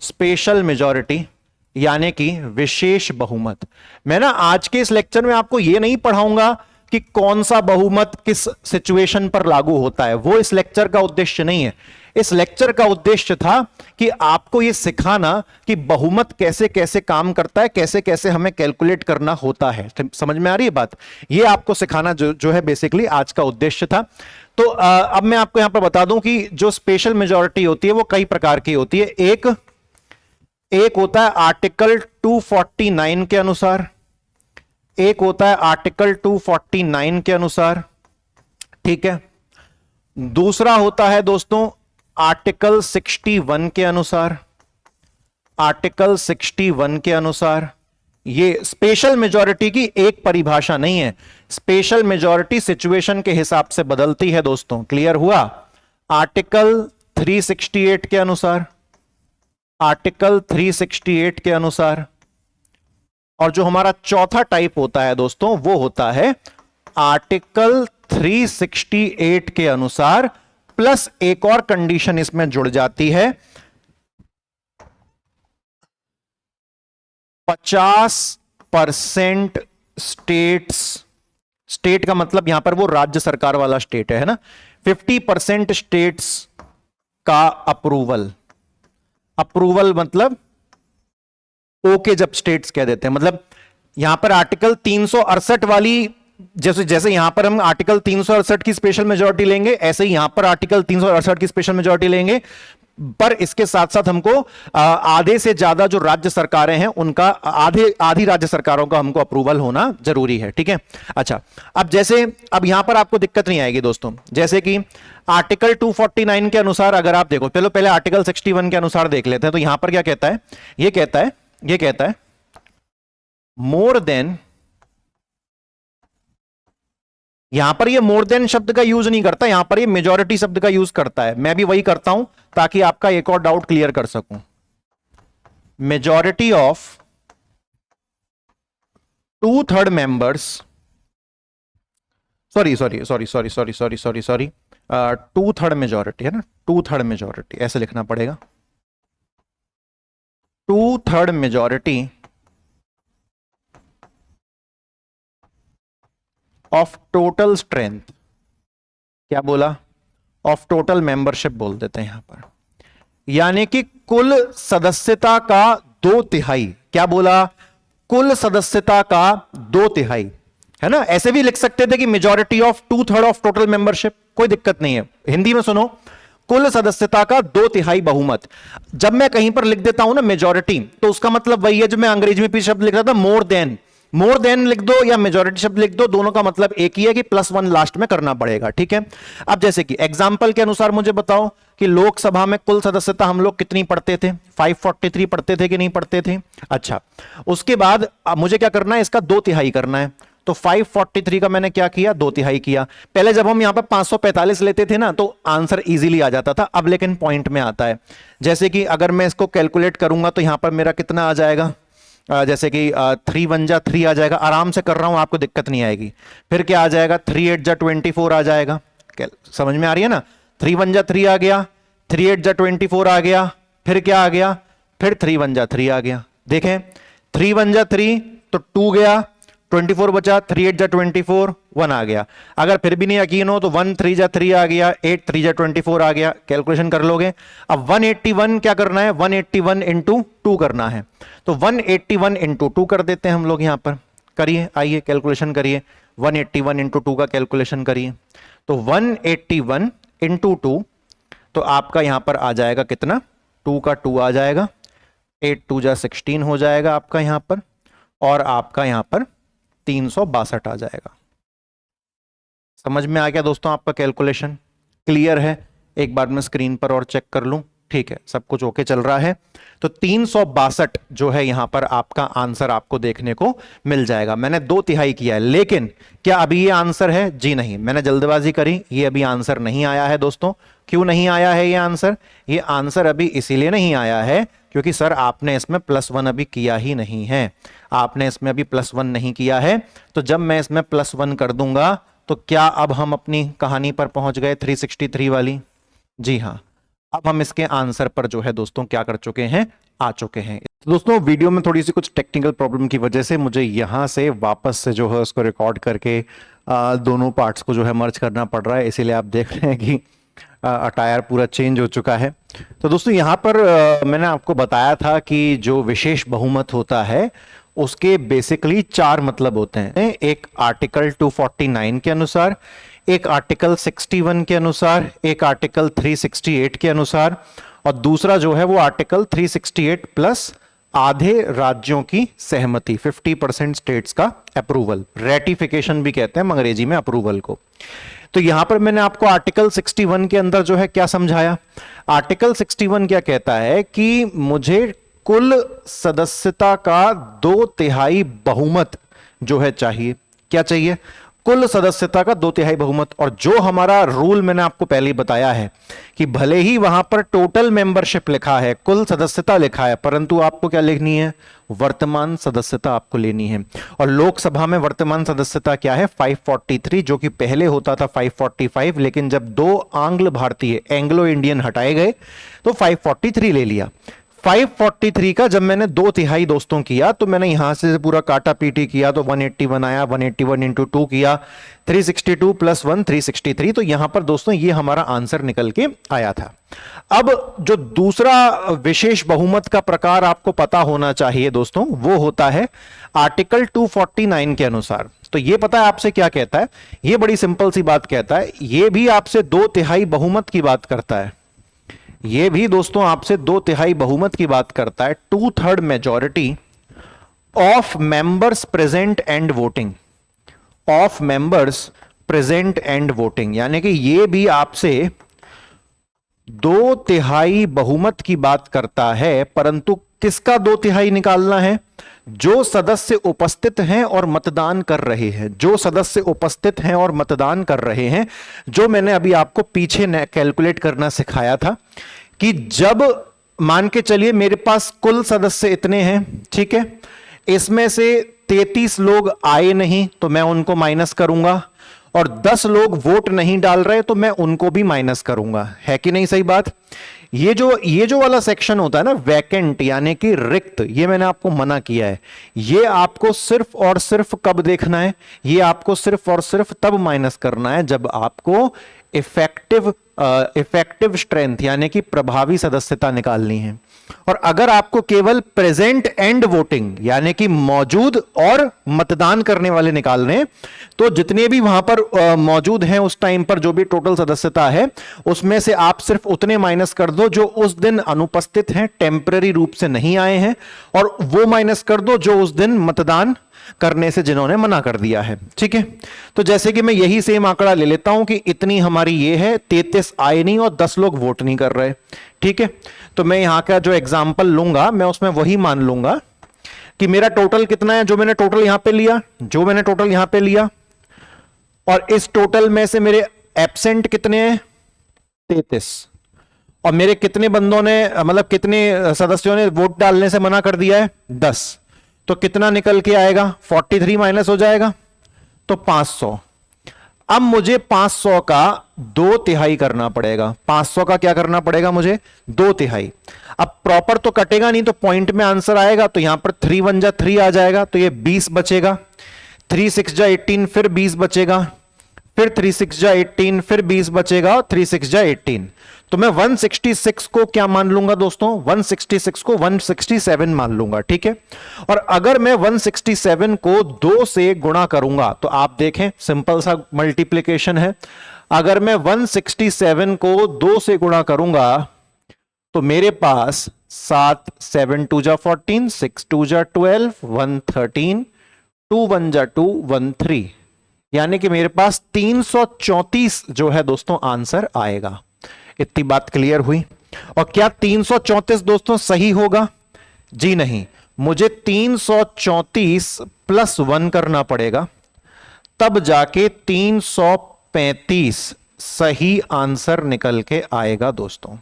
स्पेशल मेजॉरिटी यानी कि विशेष बहुमत। मैं ना आज के इस लेक्चर में आपको यह नहीं पढ़ाऊंगा कि कौन सा बहुमत किस सिचुएशन पर लागू होता है, वो इस लेक्चर का उद्देश्य नहीं है। इस लेक्चर का उद्देश्य था कि आपको यह सिखाना कि बहुमत कैसे कैसे काम करता है, कैसे कैसे हमें कैलकुलेट करना होता है। समझ में आ रही है बात, ये आपको सिखाना जो है बेसिकली आज का उद्देश्य था। तो अब मैं आपको यहां पर बता दूं कि जो स्पेशल मेजॉरिटी होती है वो कई प्रकार की होती है। एक होता है आर्टिकल 249 के अनुसार, एक होता है आर्टिकल 249 के अनुसार, ठीक है। दूसरा होता है दोस्तों आर्टिकल 61 के अनुसार, आर्टिकल 61 के अनुसार। ये स्पेशल मेजॉरिटी की एक परिभाषा नहीं है, स्पेशल मेजॉरिटी सिचुएशन के हिसाब से बदलती है दोस्तों। क्लियर हुआ। आर्टिकल 368 के अनुसार, आर्टिकल 368 के अनुसार। और जो हमारा चौथा टाइप होता है दोस्तों वो होता है आर्टिकल 368 के अनुसार, प्लस एक और कंडीशन इसमें जुड़ जाती है, 50% स्टेट्स। स्टेट का मतलब यहां पर वो राज्य सरकार वाला स्टेट है ना। 50% स्टेट्स का अप्रूवल। अप्रूवल मतलब ओके जब स्टेट्स कह देते हैं, मतलब यहां पर आर्टिकल 368 वाली, जैसे यहां पर हम आर्टिकल 368 की स्पेशल मेजॉरिटी लेंगे, ऐसे ही यहां पर आर्टिकल 368 की स्पेशल मेजॉरिटी लेंगे। पर इसके साथ साथ हमको आधे से ज्यादा जो राज्य सरकारें हैं उनका, आधी राज्य सरकारों का हमको अप्रूवल होना जरूरी है, ठीक है। अच्छा, अब यहां पर आपको दिक्कत नहीं आएगी दोस्तों। जैसे कि आर्टिकल 249 के अनुसार अगर आप देखो, पहले आर्टिकल 61 के अनुसार देख लेते हैं। तो यहां पर क्या कहता है, ये कहता है मोर देन, यहां पर ये मोर देन शब्द का यूज नहीं करता, यहां पर ये मेजॉरिटी शब्द का यूज करता है। मैं भी वही करता हूं ताकि आपका एक और डाउट क्लियर कर सकूं। Majority of 2/3 members, sorry 2/3 majority है ना, 2/3 मेजॉरिटी ऐसे लिखना पड़ेगा। 2/3 मेजॉरिटी ऑफ टोटल स्ट्रेंथ, क्या बोला, ऑफ टोटल मेंबरशिप बोल देते हैं यहां पर। यानी कि कुल सदस्यता का 2/3। क्या बोला? कुल सदस्यता का 2/3, है ना। ऐसे भी लिख सकते थे कि majority of 2/3 of total membership, कोई दिक्कत नहीं है। हिंदी में सुनो, कुल सदस्यता का 2/3 बहुमत। जब मैं कहीं पर लिख देता हूं ना मेजॉरिटी, तो उसका मतलब वही है जो मैं अंग्रेजी में पीछे शब्द लिख रहा था, मोर देन। मोर देन लिख दो या मेजॉरिटी शब्द लिख दो, दोनों का मतलब एक ही है कि +1 लास्ट में करना पड़ेगा, ठीक है। अब जैसे कि एग्जाम्पल के अनुसार मुझे बताओ कि लोकसभा में कुल सदस्यता हम लोग कितनी पढ़ते थे? 543 पढ़ते थे कि नहीं पढ़ते थे? अच्छा, उसके बाद मुझे क्या करना है? इसका 2/3 करना है। तो 543 का मैंने क्या किया? 2/3 किया। पहले जब हम यहां पर 545 लेते थे ना, तो आंसर इजीली आ जाता था। अब लेकिन पॉइंट में आता है, जैसे कि अगर मैं इसको कैलकुलेट करूंगा तो यहां पर मेरा कितना आ जाएगा? जैसे कि 3 1 जा 3 आ जाएगा। आराम से कर रहा हूं, आपको दिक्कत नहीं आएगी। फिर क्या आ जाएगा? 3 8 जा 24 आ जाएगा। समझ में आ रही है ना? 3 1 जा 3 आ गया, 3 8 जा 24 आ गया, फिर क्या आ गया? फिर 3 1 जा 3 आ गया। देखें, 3 1 जा 3 तो 2 गया, 24 बचा, 3 8 जा 24, 1 आ गया। अगर फिर भी नहीं यकीन हो तो 1 3 जा 3 आ गया, 8 3 जा 24 आ गया। कैलकुलेशन कर लोगे। अब 181 क्या करना है? 181 इंटू 2 करना है। तो 181 इंटू 2 कर देते हैं हम लोग यहां पर। करिए, आइए कैलकुलेशन करिए। 181 इंटू 2 का कैलकुलेशन करिए। तो 181 इंटू 2, तो आपका यहां पर आ जाएगा कितना? 2 का 2 आ जाएगा, 8 2 जा 16 हो जाएगा आपका यहां पर, और आपका यहां पर 362 आ जाएगा। समझ में आ गया दोस्तों आपका कैलकुलेशन? क्लियर है? एक बार मैं स्क्रीन पर और चेक कर लूं। ठीक है, सब कुछ ओके चल रहा है। तो 362 जो है यहां पर आपका आंसर आपको देखने को मिल जाएगा। मैंने 2/3 किया है, लेकिन क्या अभी ये आंसर है? जी नहीं, मैंने जल्दबाजी करी, ये अभी आंसर नहीं आया है दोस्तों। क्यों नहीं आया है ये आंसर? ये आंसर अभी इसीलिए नहीं आया है क्योंकि सर आपने इसमें +1 अभी किया ही नहीं है। आपने इसमें अभी +1 नहीं किया है। तो जब मैं इसमें +1 कर दूंगा तो क्या अब हम अपनी कहानी पर पहुंच गए 363 वाली? जी हां, अब हम इसके आंसर पर जो है दोस्तों क्या कर चुके हैं? आ चुके हैं। तो दोस्तों वीडियो में थोड़ी सी कुछ टेक्निकल प्रॉब्लम की वजह से मुझे यहां से वापस से जो है उसको रिकॉर्ड करके दोनों पार्ट्स को जो है मर्ज करना पड़ रहा है। इसीलिए आप देख रहे हैं कि अटायर पूरा चेंज हो चुका है। तो दोस्तों यहां पर मैंने आपको बताया था कि जो विशेष बहुमत होता है उसके बेसिकली 4 मतलब होते हैं। एक आर्टिकल 249 के अनुसार, एक आर्टिकल 61 के अनुसार, एक आर्टिकल 368 के अनुसार, और दूसरा जो है वो आर्टिकल 368 प्लस आधे राज्यों की सहमति, 50% स्टेट्स का अप्रूवल, रेटिफिकेशन भी कहते हैं अंग्रेजी में अप्रूवल को। तो यहां पर मैंने आपको आर्टिकल 61 के अंदर जो है क्या समझाया? आर्टिकल 61 क्या कहता है कि मुझे कुल सदस्यता का 2/3 बहुमत जो है चाहिए। क्या चाहिए? कुल सदस्यता का 2/3 बहुमत। और जो हमारा रूल मैंने आपको पहले ही बताया है कि भले ही वहां पर टोटल मेंबरशिप लिखा है, कुल सदस्यता लिखा है, परंतु आपको क्या लिखनी है? वर्तमान सदस्यता आपको लेनी है। और लोकसभा में वर्तमान सदस्यता क्या है? 543, जो कि पहले होता था 545, लेकिन जब 2 आंग्ल भारतीय एंग्लो इंडियन हटाए गए तो 543 ले लिया। 543 का जब मैंने 2/3 दोस्तों किया तो मैंने यहां से पूरा काटा पीटी किया तो 181 आया, 181 इंटू 2 किया, 362 प्लस 1 363। तो यहां पर दोस्तों ये हमारा आंसर निकल के आया था। अब जो दूसरा विशेष बहुमत का प्रकार आपको पता होना चाहिए दोस्तों, वो होता है आर्टिकल 249 के अनुसार। तो ये पता है आपसे क्या कहता है? ये बड़ी सिंपल सी बात कहता है, ये भी आपसे 2/3 बहुमत की बात करता है। ये भी दोस्तों आपसे 2/3 बहुमत की बात करता है। 2/3 majority of members present and voting, of members present and voting, यानी कि ये भी आपसे 2/3 बहुमत की बात करता है। परंतु किसका 2/3 निकालना है? जो सदस्य उपस्थित हैं और मतदान कर रहे हैं, जो सदस्य उपस्थित हैं और मतदान कर रहे हैं, जो मैंने अभी आपको पीछे कैलकुलेट करना सिखाया था कि जब मान के चलिए मेरे पास कुल सदस्य इतने हैं, ठीक है, इसमें से 33 लोग आए नहीं तो मैं उनको माइनस करूंगा, और 10 लोग वोट नहीं डाल रहे तो मैं उनको भी माइनस करूंगा। है कि नहीं? सही बात। ये जो वाला सेक्शन होता है ना, वैकेंट यानी कि रिक्त, ये मैंने आपको मना किया है। ये आपको सिर्फ और सिर्फ कब देखना है? ये आपको सिर्फ और सिर्फ तब माइनस करना है जब आपको इफेक्टिव इफेक्टिव स्ट्रेंथ यानी कि प्रभावी सदस्यता निकालनी है। और अगर आपको केवल प्रेजेंट एंड वोटिंग यानी कि मौजूद और मतदान करने वाले निकालने, तो जितने भी वहां पर मौजूद हैं उस टाइम पर जो भी टोटल सदस्यता है उसमें से आप सिर्फ उतने माइनस कर दो जो उस दिन अनुपस्थित हैं, टेम्पररी रूप से नहीं आए हैं, और वो माइनस कर दो जो उस दिन मतदान करने से जिन्होंने मना कर दिया है। ठीक है, तो जैसे कि मैं यही सेम आंकड़ा ले लेता हूं कि इतनी हमारी ये है, 33 आए नहीं और 10 लोग वोट नहीं कर रहे। ठीक है, तो मैं यहां का जो एग्जाम्पल लूंगा मैं उसमें वही मान लूंगा कि मेरा टोटल कितना है, जो मैंने टोटल यहां पे लिया, और इस टोटल में से मेरे एब्सेंट कितने हैं, 33, और मेरे कितने बंदों ने मतलब कितने सदस्यों ने वोट डालने से मना कर दिया है, 10। तो कितना निकल के आएगा, 43 माइनस हो जाएगा तो 500। अब मुझे 500 का 2/3 करना पड़ेगा। 500 का क्या करना पड़ेगा मुझे, 2/3। अब प्रॉपर तो कटेगा नहीं, तो पॉइंट में आंसर आएगा, तो यहां पर 3 1 जा 3 आ जाएगा, तो ये 20 बचेगा। 3 6 जा 18, फिर 20 बचेगा, फिर 3 6 जा 18, फिर 20 बचेगा, और 3 6 जा 18। तो मैं 166 को क्या मान लूंगा दोस्तों, 166 को 167 मान लूंगा। ठीक है, और अगर मैं 167 को 2 से गुणा करूंगा तो आप देखें सिंपल सा मल्टीप्लिकेशन है। अगर मैं 167 को 2 से गुणा करूंगा तो मेरे पास 7 7 2 जा 14, 6 2 जा 12, 1 13, 2 1 जा 2, 1 3, यानी कि मेरे पास 334 जो है दोस्तों आंसर आएगा। इतनी बात क्लियर हुई। और क्या 334 दोस्तों सही होगा, जी नहीं, मुझे 334 + 1 करना पड़ेगा, तब जाके 335 सही आंसर निकल के आएगा दोस्तों।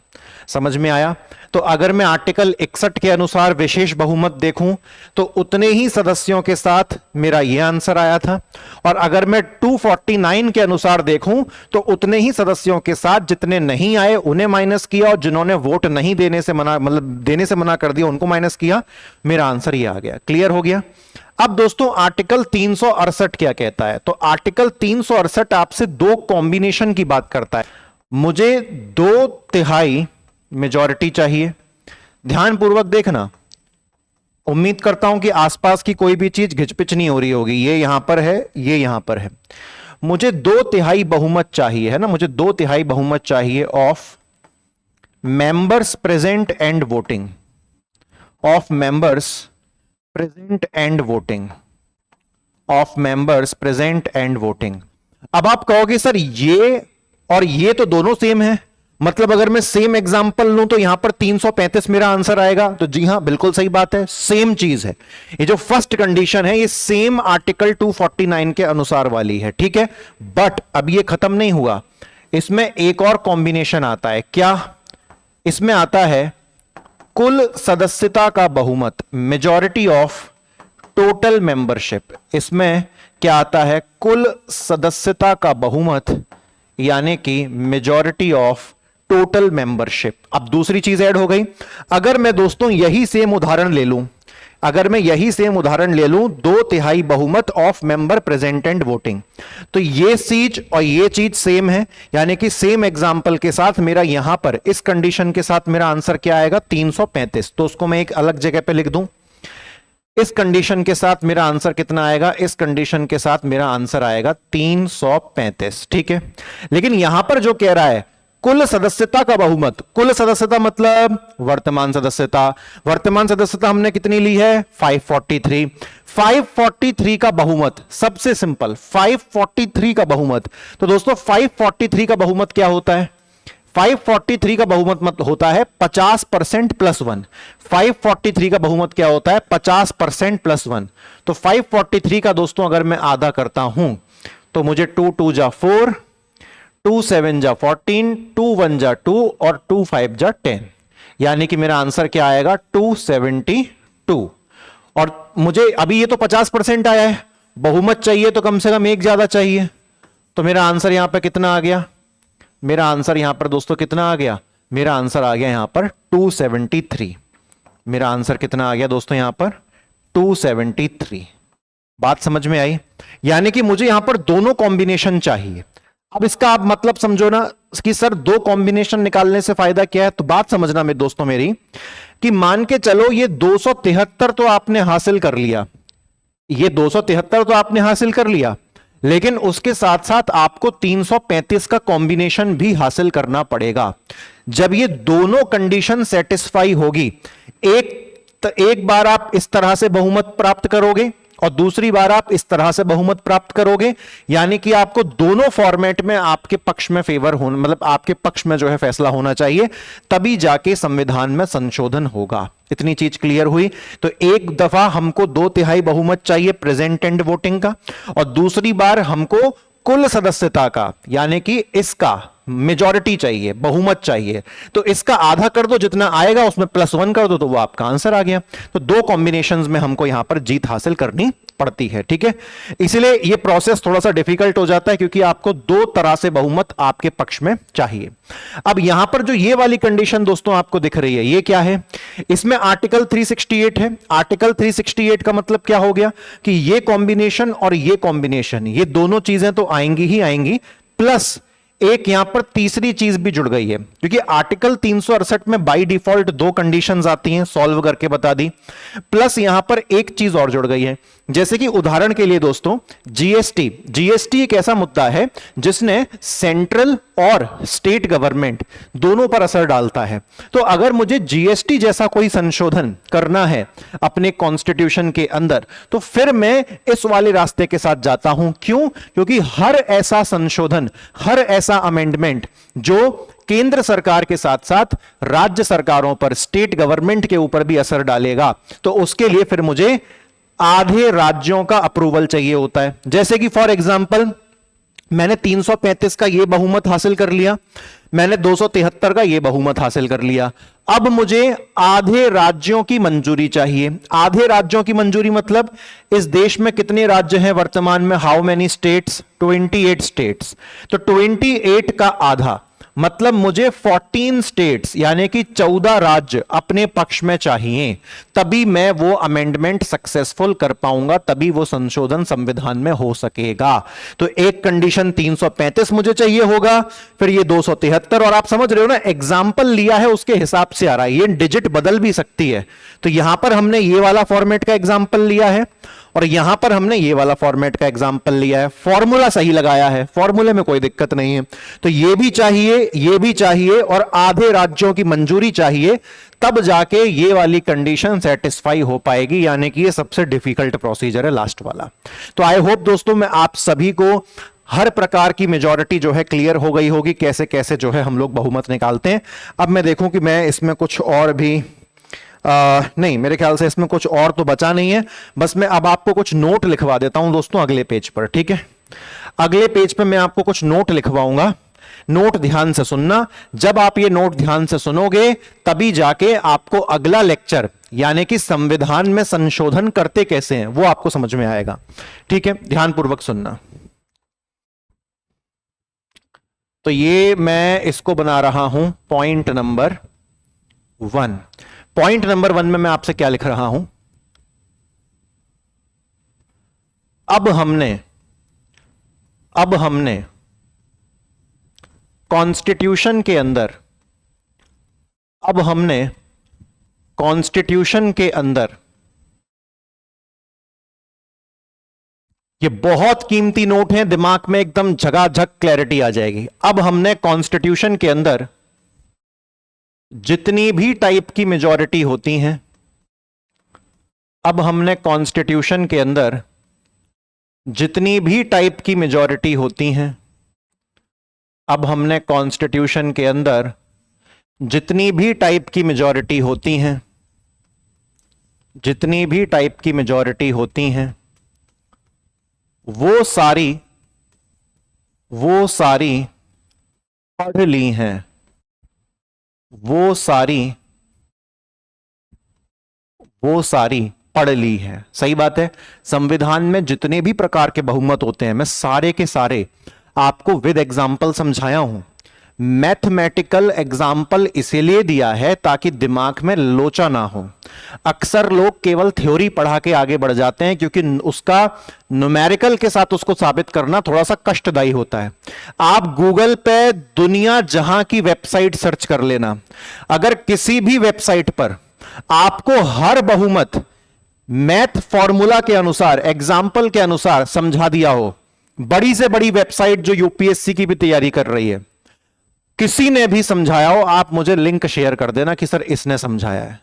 समझ में आया। तो अगर मैं आर्टिकल 61 के अनुसार विशेष बहुमत देखूं तो उतने ही सदस्यों के साथ मेरा यह आंसर आया था, और अगर मैं 249 के अनुसार देखूं तो उतने ही सदस्यों के साथ जितने नहीं आए उन्हें माइनस किया, और जिन्होंने वोट नहीं देने से मना मतलब देने से मना कर दिया उनको माइनस किया, मेरा आंसर यह आ गया। क्लियर हो गया। अब दोस्तों आर्टिकल 368 क्या कहता है, तो आर्टिकल 368 आपसे 2 कॉम्बिनेशन की बात करता है। मुझे 2/3 मेजॉरिटी चाहिए। ध्यानपूर्वक देखना, उम्मीद करता हूं कि आसपास की कोई भी चीज घिचपिच नहीं हो रही होगी। ये यहां पर है, ये यहां पर है। मुझे 2/3 बहुमत चाहिए, है ना, मुझे 2/3 बहुमत चाहिए of members present and voting, of members present and voting, of members present and voting. अब आप कहोगे सर ये और ये तो दोनों सेम है, मतलब अगर मैं सेम एग्जांपल लूं तो यहां पर 335 मेरा आंसर आएगा। तो जी हां, बिल्कुल सही बात है, सेम चीज है। ये जो फर्स्ट कंडीशन है ये सेम आर्टिकल 249 के अनुसार वाली है। ठीक है, बट अब ये खत्म नहीं हुआ, इसमें एक और कॉम्बिनेशन आता है। क्या? इसमें आता है कुल सदस्यता का बहुमत, मेजॉरिटी ऑफ टोटल मेंबरशिप। इसमें क्या आता है, कुल सदस्यता का बहुमत यानी कि मेजॉरिटी ऑफ टोटल मेंबरशिप। अब दूसरी चीज ऐड हो गई। अगर मैं दोस्तों यही सेम उदाहरण ले लूं, अगर मैं यही सेम उदाहरण ले लूं 2/3 बहुमत of member present and voting, तो ये चीज और ये चीज सेम है, यानी कि सेम एग्जांपल के साथ मेरा यहां पर इस कंडीशन के साथ मेरा आंसर क्या आएगा, 335। तो उसको मैं एक अलग जगह पे लिख दूं। इस कंडीशन के साथ मेरा आंसर कितना आएगा, इस कंडीशन के साथ मेरा आंसर आएगा 335। ठीक है, लेकिन यहां पर जो कह रहा है कुल सदस्यता का बहुमत, कुल सदस्यता मतलब वर्तमान सदस्यता। वर्तमान सदस्यता हमने कितनी ली है, 543। 543 का बहुमत, सबसे सिंपल 543 का बहुमत। तो दोस्तों 543 का बहुमत क्या होता है, 543 का बहुमत होता है 50% + 1। 543 का बहुमत क्या होता है, 50% + 1। तो 543 का दोस्तों अगर मैं आधा करता हूं तो मुझे 2 2 जा 4, 2 7 जा 14, 2 1 जा 2 और 2 5 जा 10, यानी कि मेरा आंसर क्या आएगा, 272। और मुझे अभी ये तो 50% आया है, बहुमत चाहिए तो कम से कम एक ज्यादा चाहिए। तो मेरा आंसर यहां पर कितना आ गया, मेरा आंसर यहां पर दोस्तों कितना आ गया, मेरा आंसर आ गया यहां पर 273। मेरा आंसर कितना आ गया दोस्तों यहां पर 273। बात समझ में आई? यानी कि मुझे यहां पर दोनों कॉम्बिनेशन चाहिए। अब इसका आप मतलब समझो ना कि सर दो कॉम्बिनेशन निकालने से फायदा क्या है। तो बात समझना मेरे दोस्तों मेरी, कि मान के चलो ये 273 तो आपने हासिल कर लिया, ये 273 तो आपने हासिल कर लिया, लेकिन उसके साथ साथ आपको 335 का कॉम्बिनेशन भी हासिल करना पड़ेगा। जब ये दोनों कंडीशन सेटिस्फाई होगी, एक बार आप इस तरह से बहुमत प्राप्त करोगे और दूसरी बार आप इस तरह से बहुमत प्राप्त करोगे, यानी कि आपको दोनों फॉर्मेट में आपके पक्ष में फेवर होना, मतलब आपके पक्ष में जो है फैसला होना चाहिए, तभी जाके संविधान में संशोधन होगा। इतनी चीज क्लियर हुई। तो एक दफा हमको 2/3 बहुमत चाहिए प्रेजेंट एंड वोटिंग का, और दूसरी बार हमको कुल सदस्यता का, यानी कि इसका मेजॉरिटी चाहिए, बहुमत चाहिए। तो इसका आधा कर दो, जितना आएगा उसमें +1 कर दो, तो वो आपका आंसर आ गया। तो दो कॉम्बिनेशंस में हमको यहां पर जीत हासिल करनी पड़ती है, ठीक है। इसलिए ये प्रोसेस थोड़ा सा डिफिकल्ट हो जाता है, क्योंकि आपको दो तरह से बहुमत आपके पक्ष में चाहिए। अब यहां पर जो ये वाली कंडीशन दोस्तों आपको दिख रही है, ये क्या है? इसमें आर्टिकल 368 है। आर्टिकल 368 का मतलब क्या हो गया कि ये कॉम्बिनेशन और ये कॉम्बिनेशन, ये दोनों चीजें तो आएंगी ही आएंगी, प्लस एक यहां पर तीसरी चीज भी जुड़ गई है, क्योंकि आर्टिकल 368 में बाय डिफॉल्ट दो कंडीशंस आती हैं, सॉल्व करके बता दी, प्लस यहां पर एक चीज और जुड़ गई है। जैसे कि उदाहरण के लिए दोस्तों, जीएसटी एक ऐसा मुद्दा है जिसने सेंट्रल और स्टेट गवर्नमेंट दोनों पर असर डालता है। तो अगर मुझे जीएसटी जैसा कोई संशोधन करना है अपने कॉन्स्टिट्यूशन के अंदर, तो फिर मैं इस वाले रास्ते के साथ जाता हूं। क्यों? क्योंकि हर ऐसा संशोधन, हर ऐसा अमेंडमेंट जो केंद्र सरकार के साथ साथ राज्य सरकारों पर, स्टेट गवर्नमेंट के ऊपर भी असर डालेगा, तो उसके लिए फिर मुझे आधे राज्यों का अप्रूवल चाहिए होता है। जैसे कि फॉर एग्जांपल मैंने 335 का यह बहुमत हासिल कर लिया, मैंने 273 का यह बहुमत हासिल कर लिया, अब मुझे आधे राज्यों की मंजूरी चाहिए। आधे राज्यों की मंजूरी मतलब इस देश में कितने राज्य हैं वर्तमान में? How many states? 28 स्टेट्स। तो 28 का आधा मतलब मुझे 14 स्टेट्स यानी कि 14 राज्य अपने पक्ष में चाहिए, तभी मैं वो अमेंडमेंट सक्सेसफुल कर पाऊंगा, तभी वो संशोधन संविधान में हो सकेगा। तो एक कंडीशन 335 मुझे चाहिए होगा, फिर ये 273, और आप समझ रहे हो ना, एग्जाम्पल लिया है उसके हिसाब से आ रहा है, ये डिजिट बदल भी सकती है। तो यहां पर हमने ये वाला फॉर्मेट का एग्जाम्पल लिया है और यहां पर हमने ये वाला फॉर्मेट का एग्जाम्पल लिया है, फॉर्मूला सही लगाया है, फॉर्मूले में कोई दिक्कत नहीं है। तो ये भी चाहिए और आधे राज्यों की मंजूरी चाहिए, तब जाके ये वाली कंडीशन सेटिस्फाई हो पाएगी, यानी कि ये सबसे डिफिकल्ट प्रोसीजर है लास्ट वाला। तो आई होप दोस्तों मैं आप सभी को हर प्रकार की मेजॉरिटी जो है क्लियर हो गई होगी, कैसे कैसे जो है हम लोग बहुमत निकालते हैं। अब मैं देखूं कि मैं इसमें कुछ और भी नहीं, मेरे ख्याल से इसमें कुछ और तो बचा नहीं है, बस मैं अब आपको कुछ नोट लिखवा देता हूं दोस्तों अगले पेज पर, ठीक है। अगले पेज पर मैं आपको कुछ नोट लिखवाऊंगा, नोट ध्यान से सुनना। जब आप ये नोट ध्यान से सुनोगे तभी जाके आपको अगला लेक्चर यानी कि संविधान में संशोधन करते कैसे हैं वो आपको समझ में आएगा, ठीक है। ध्यानपूर्वक सुनना। तो ये मैं इसको बना रहा हूं पॉइंट नंबर 1। पॉइंट नंबर 1 में मैं आपसे क्या लिख रहा हूं? अब हमने कॉन्स्टिट्यूशन के अंदर ये बहुत कीमती नोट है, दिमाग में एकदम झकाझक क्लैरिटी आ जाएगी। अब हमने कॉन्स्टिट्यूशन के अंदर जितनी भी टाइप की मेजॉरिटी होती हैं, अब हमने कॉन्स्टिट्यूशन के अंदर जितनी भी टाइप की मेजॉरिटी होती हैं, अब हमने कॉन्स्टिट्यूशन के अंदर जितनी भी टाइप की मेजॉरिटी होती हैं, जितनी भी टाइप की मेजॉरिटी होती हैं, वो सारी पढ़ ली हैं, वो सारी पढ़ ली है। सही बात है। संविधान में जितने भी प्रकार के बहुमत होते हैं, मैं सारे के सारे आपको विद एग्जाम्पल समझाया हूं। मैथमेटिकल एग्जाम्पल इसीलिए दिया है ताकि दिमाग में लोचा ना हो। अक्सर लोग केवल थ्योरी पढ़ा के आगे बढ़ जाते हैं, क्योंकि उसका न्यूमेरिकल के साथ उसको साबित करना थोड़ा सा कष्टदायी होता है। आप गूगल पे दुनिया जहां की वेबसाइट सर्च कर लेना, अगर किसी भी वेबसाइट पर आपको हर बहुमत मैथ फॉर्मूला के अनुसार, एग्जाम्पल के अनुसार समझा दिया हो, बड़ी से बड़ी वेबसाइट जो यूपीएससी की भी तैयारी कर रही है, किसी ने भी समझाया हो, आप मुझे लिंक शेयर कर देना कि सर इसने समझाया है,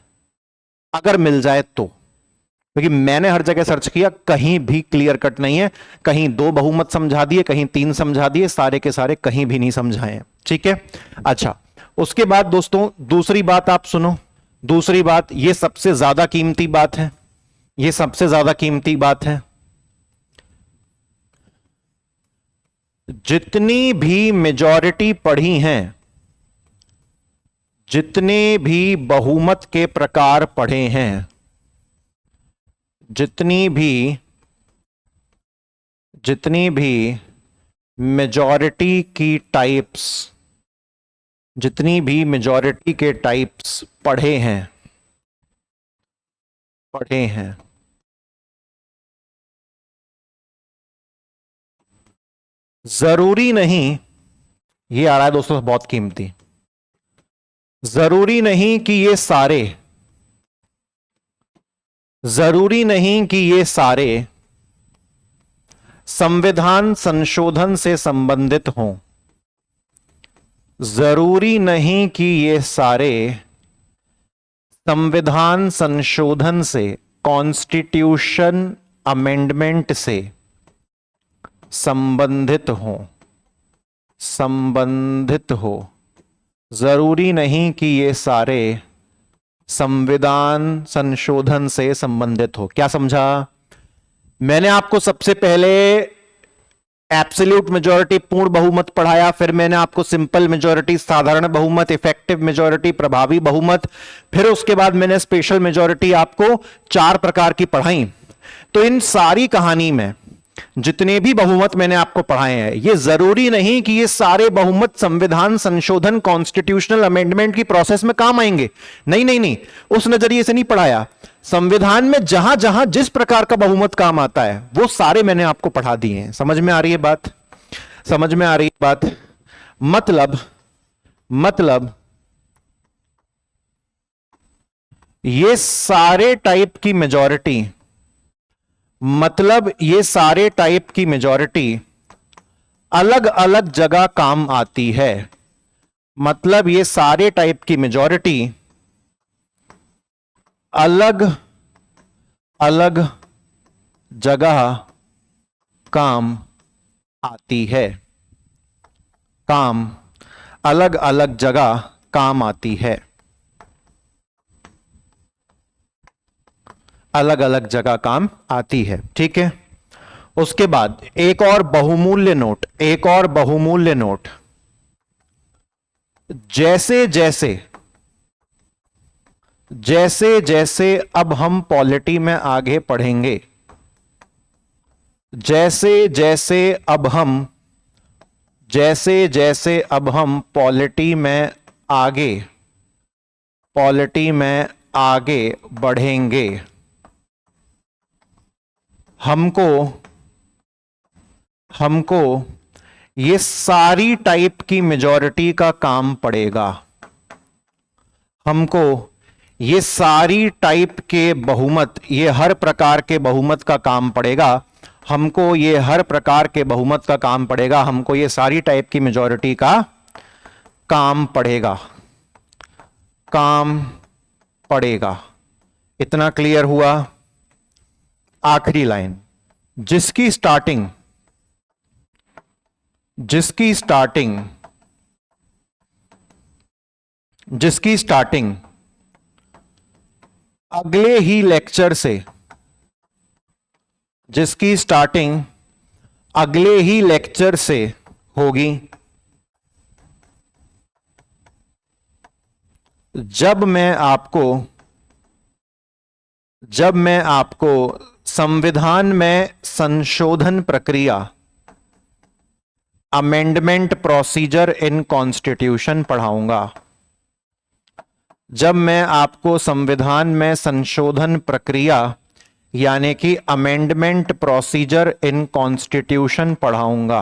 अगर मिल जाए तो। क्योंकि मैंने हर जगह सर्च किया, कहीं भी क्लियर कट नहीं है। कहीं 2 बहुमत समझा दिए, कहीं 3 समझा दिए, सारे के सारे कहीं भी नहीं समझाए हैं। ठीक है, अच्छा। उसके बाद दोस्तों दूसरी बात आप सुनो। दूसरी बात, यह सबसे ज्यादा कीमती बात है, यह सबसे ज्यादा कीमती बात है। जितनी भी मेजॉरिटी पढ़ी हैं, जितने भी बहुमत के प्रकार पढ़े हैं, जितनी भी मेजॉरिटी की टाइप्स, जितनी भी मेजॉरिटी के टाइप्स पढ़े हैं, जरूरी नहीं, ये आ रहा है दोस्तों बहुत कीमती, जरूरी नहीं कि ये सारे संविधान संशोधन से संबंधित हों। जरूरी नहीं कि ये सारे संविधान संशोधन से, कॉन्स्टिट्यूशन अमेंडमेंट से संबंधित हो। जरूरी नहीं कि ये सारे संविधान संशोधन से संबंधित हो। क्या समझा? मैंने आपको सबसे पहले एब्सोल्यूट मेजॉरिटी, पूर्ण बहुमत पढ़ाया, फिर मैंने आपको सिंपल मेजॉरिटी, साधारण बहुमत, इफेक्टिव मेजॉरिटी, प्रभावी बहुमत, फिर उसके बाद मैंने स्पेशल मेजॉरिटी आपको 4 प्रकार की पढ़ाई। तो इन सारी कहानी में जितने भी बहुमत मैंने आपको पढ़ाए हैं, ये जरूरी नहीं कि ये सारे बहुमत संविधान संशोधन, कॉन्स्टिट्यूशनल अमेंडमेंट की प्रोसेस में काम आएंगे। नहीं, उस नजरिए से नहीं पढ़ाया। संविधान में जहां जहां जिस प्रकार का बहुमत काम आता है, वो सारे मैंने आपको पढ़ा दिए हैं। समझ में आ रही है बात? समझ में आ रही है बात? मतलब ये सारे टाइप की मेजॉरिटी, अलग अलग जगह काम आती है। मतलब ये सारे टाइप की मेजॉरिटी अलग अलग जगह काम आती है। अलग अलग जगह काम आती है। अलग अलग जगह काम आती है। ठीक है। उसके बाद एक और बहुमूल्य नोट, जैसे जैसे अब हम पॉलिटी में आगे पढ़ेंगे, जैसे जैसे अब हम पॉलिटी में आगे बढ़ेंगे, हमको ये सारी टाइप की मेजॉरिटी का काम पड़ेगा। हमको ये सारी टाइप के बहुमत, ये हर प्रकार के बहुमत का काम पड़ेगा। हमको ये हर प्रकार के बहुमत का काम पड़ेगा। हमको ये सारी टाइप की मेजॉरिटी का काम पड़ेगा। इतना क्लियर हुआ? आखिरी लाइन, जिसकी स्टार्टिंग अगले ही लेक्चर से होगी, जब मैं आपको संविधान में संशोधन प्रक्रिया, अमेंडमेंट प्रोसीजर इन कॉन्स्टिट्यूशन पढ़ाऊंगा। जब मैं आपको संविधान में संशोधन प्रक्रिया यानी कि अमेंडमेंट प्रोसीजर इन कॉन्स्टिट्यूशन पढ़ाऊंगा।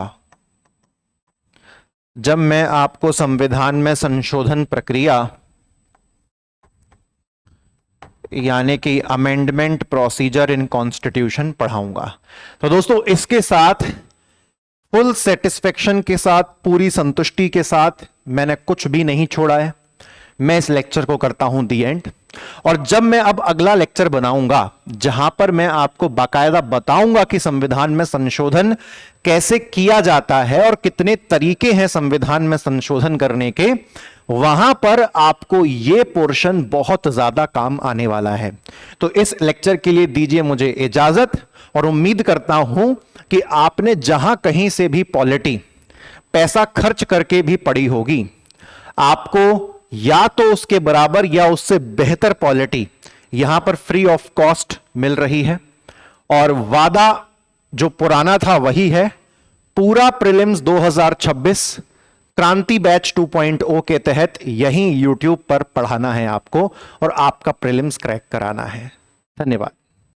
जब मैं आपको संविधान में संशोधन प्रक्रिया यानी कि अमेंडमेंट प्रोसीजर इन कॉन्स्टिट्यूशन पढ़ाऊंगा। तो दोस्तों, इसके साथ फुल सेटिस्फेक्शन के साथ, पूरी संतुष्टि के साथ मैंने कुछ भी नहीं छोड़ा है। मैं इस लेक्चर को करता हूं दी एंड। और जब मैं अब अगला लेक्चर बनाऊंगा जहां पर मैं आपको बाकायदा बताऊंगा कि संविधान में संशोधन कैसे किया जाता है और कितने तरीके हैं संविधान में संशोधन करने के, वहां पर आपको यह पोर्शन बहुत ज्यादा काम आने वाला है। तो इस लेक्चर के लिए दीजिए मुझे इजाजत, और उम्मीद करता हूं कि आपने जहां कहीं से भी पॉलिटी पैसा खर्च करके भी पढ़ी होगी, आपको या तो उसके बराबर या उससे बेहतर पॉलिटी यहां पर फ्री ऑफ कॉस्ट मिल रही है। और वादा जो पुराना था वही है, पूरा प्रीलिम्स 2026 क्रांति बैच 2.0 के तहत यहीं YouTube पर पढ़ाना है आपको और आपका प्रीलिम्स क्रैक कराना है। धन्यवाद।